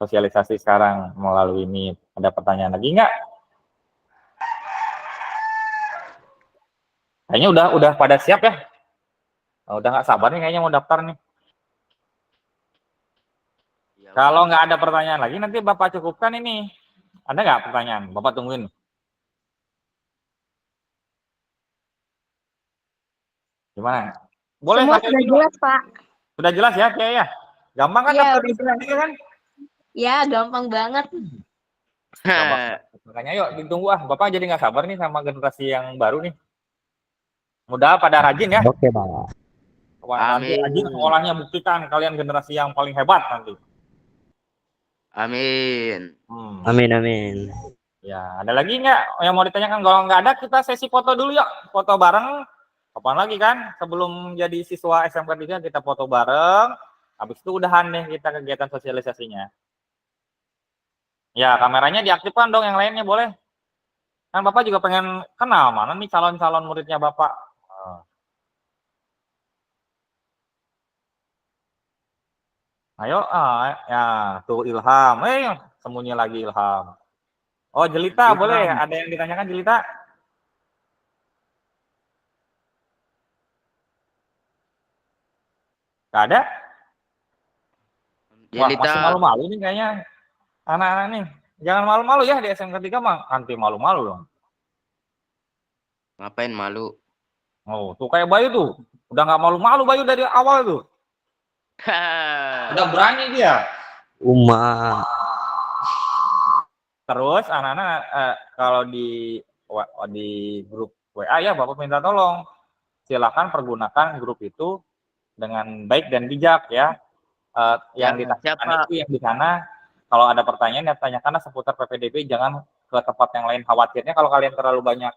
sosialisasi sekarang melalui Meet. Ada pertanyaan lagi nggak? Kayaknya udah pada siap ya? Udah nggak sabar nih kayaknya mau daftar nih. Ya, Kalau nggak ada pertanyaan lagi, nanti Bapak cukupkan ini. Ada nggak pertanyaan? Bapak tungguin. Gimana? Boleh Semua pakai sudah dulu. jelas, Pak. Sudah jelas ya, Kia ya? Gampang kan Iya, daftar udah di jelas. sini kan? Ya, gampang banget. Makanya yuk ditunggu Bapak jadi nggak sabar nih sama generasi yang baru nih. Mudah pada rajin ya. Oke, Pak. Nanti rajin sekolahnya, buktikan kalian generasi yang paling hebat nanti. Amin. Amin. Ya, ada lagi nggak yang mau ditanyakan? Kalau nggak ada, kita sesi foto dulu yuk. Foto bareng. Kapan lagi kan? Sebelum jadi siswa SMK 3 kita foto bareng. Habis itu udahan deh kita kegiatan sosialisasinya. Ya, kameranya diaktifkan dong yang lainnya boleh. Kan Bapak juga pengen kenal mana nih calon-calon muridnya Bapak. Ayo, ya tuh Ilham. Sembunyi lagi Ilham. Oh, Jelita Ilham. Boleh. Ada yang ditanyakan Jelita? Gak ada? Wah, masih malu-malu nih kayaknya anak-anak nih. Jangan malu-malu ya di SMK 3 mah. Nanti malu-malu dong. Ngapain malu? Oh, tuh kayak Bayu tuh. Udah nggak malu-malu Bayu dari awal tuh. Udah berani dia. Terus anak-anak kalau di grup WA ya Bapak minta tolong silakan pergunakan grup itu dengan baik dan bijak ya. Yang ditanyakan itu yang di sana kalau ada pertanyaan ya tanyakanlah seputar PPDB, jangan ke tempat yang lain. Khawatirnya kalau kalian terlalu banyak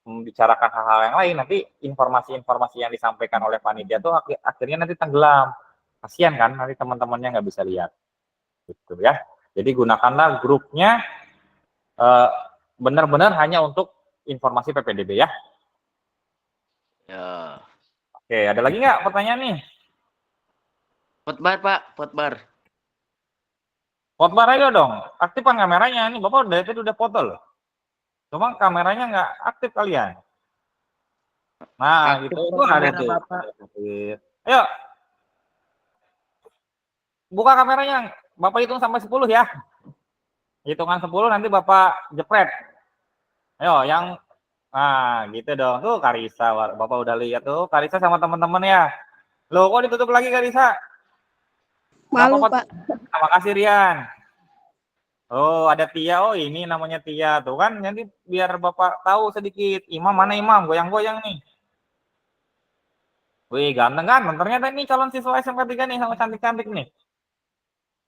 membicarakan hal-hal yang lain nanti informasi-informasi yang disampaikan oleh panitia tuh akhirnya nanti tenggelam. Kasian kan nanti teman-temannya nggak bisa lihat gitu ya. Jadi gunakanlah grupnya benar-benar hanya untuk informasi PPDB ya. Ya. Oke, ada lagi nggak pertanyaan nih? Potbar Pak, potbar. Potbar aja dong, aktifkan kameranya. Ini Bapak dari tadi udah foto loh. Cuma kameranya nggak aktif kalian. Nah, aktif gitu. Itu ada tuh. Ayo, buka kameranya. Bapak hitung sampai 10 ya. Hitungan 10 nanti Bapak jepret. Ayo, yang gitu dong. Tuh Karisa, Bapak udah lihat tuh. Karisa sama teman-teman ya. Loh, kok ditutup lagi Karisa? Malu, Pak. Terima kasih Rian. Oh, ada Tia. Oh, ini namanya Tia tuh kan. Nanti biar Bapak tahu sedikit. Imam mana Imam? Goyang-goyang nih. Wih, ganteng kan? Ternyata ini calon siswa SMK 3 nih sama cantik-cantik nih.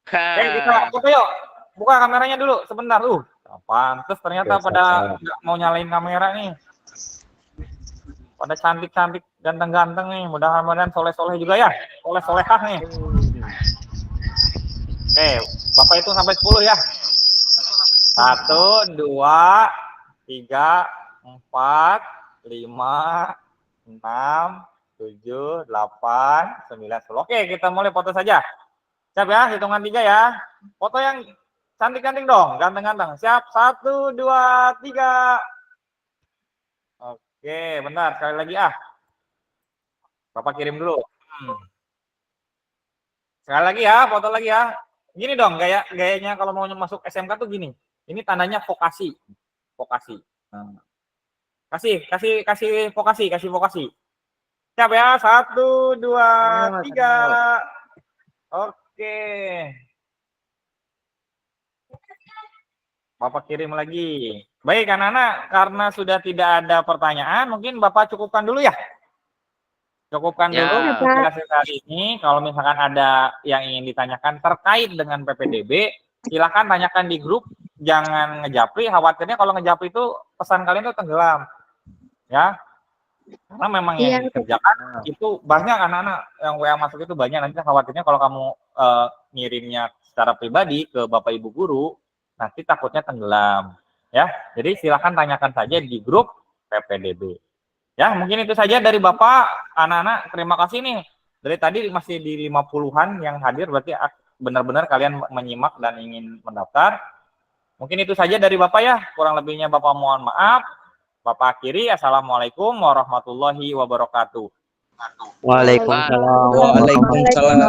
Kita foto yuk. Buka kameranya dulu sebentar. Pantes ternyata pada nggak mau nyalain kamera nih. Pada cantik-cantik, ganteng-ganteng nih. Mudah-mudahan soleh-soleh juga ya. Soleh-solehah nih. Bapak hitung sampai 10 ya. 1, 2, 3, 4, 5, 6, 7, 8, 9, 10. Oke, kita mulai foto saja. Siap ya, hitungan 3 ya. Foto yang cantik-cantik dong, ganteng-ganteng. Siap, 1, 2, 3. Oke, bentar, sekali lagi Bapak kirim dulu. Sekali lagi ya, foto lagi ya. Gini dong, gayanya kalau mau masuk SMK tuh gini. Ini tandanya vokasi. Vokasi. Kasih vokasi. Siap ya, 1, 2, 3. Oke. Bapak kirim lagi. Baik, anak-anak, karena sudah tidak ada pertanyaan, mungkin Bapak cukupkan dulu ya. Cukupkan dulu penjelasan kali ini. Kalau misalkan ada yang ingin ditanyakan terkait dengan PPDB, silakan tanyakan di grup. Jangan ngejapri. Khawatirnya kalau ngejapri itu pesan kalian tuh tenggelam. Ya, Karena memang Iya, yang dikerjakan itu banyak anak-anak yang WA masuk itu banyak. Nanti khawatirnya kalau kamu ngirimnya secara pribadi ke Bapak Ibu guru, nanti takutnya tenggelam. Ya, jadi silakan tanyakan saja di grup PPDB. Ya, mungkin itu saja dari Bapak, anak-anak. Terima kasih nih. Dari tadi masih di 50-an yang hadir, berarti benar-benar kalian menyimak dan ingin mendaftar. Mungkin itu saja dari Bapak ya. Kurang lebihnya Bapak mohon maaf. Bapak akhiri. Assalamualaikum warahmatullahi wabarakatuh. Waalaikumsalam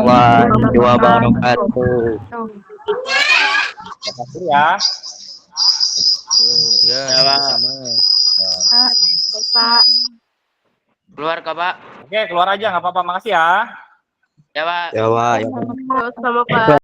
warahmatullahi wabarakatuh. Terima kasih ya. Ya, sama. baik, Pak. Keluar Kak, Pak. Oke, keluar aja nggak apa-apa. Makasih ya. Ya, Pak. Ya, Pak. Sama Pak.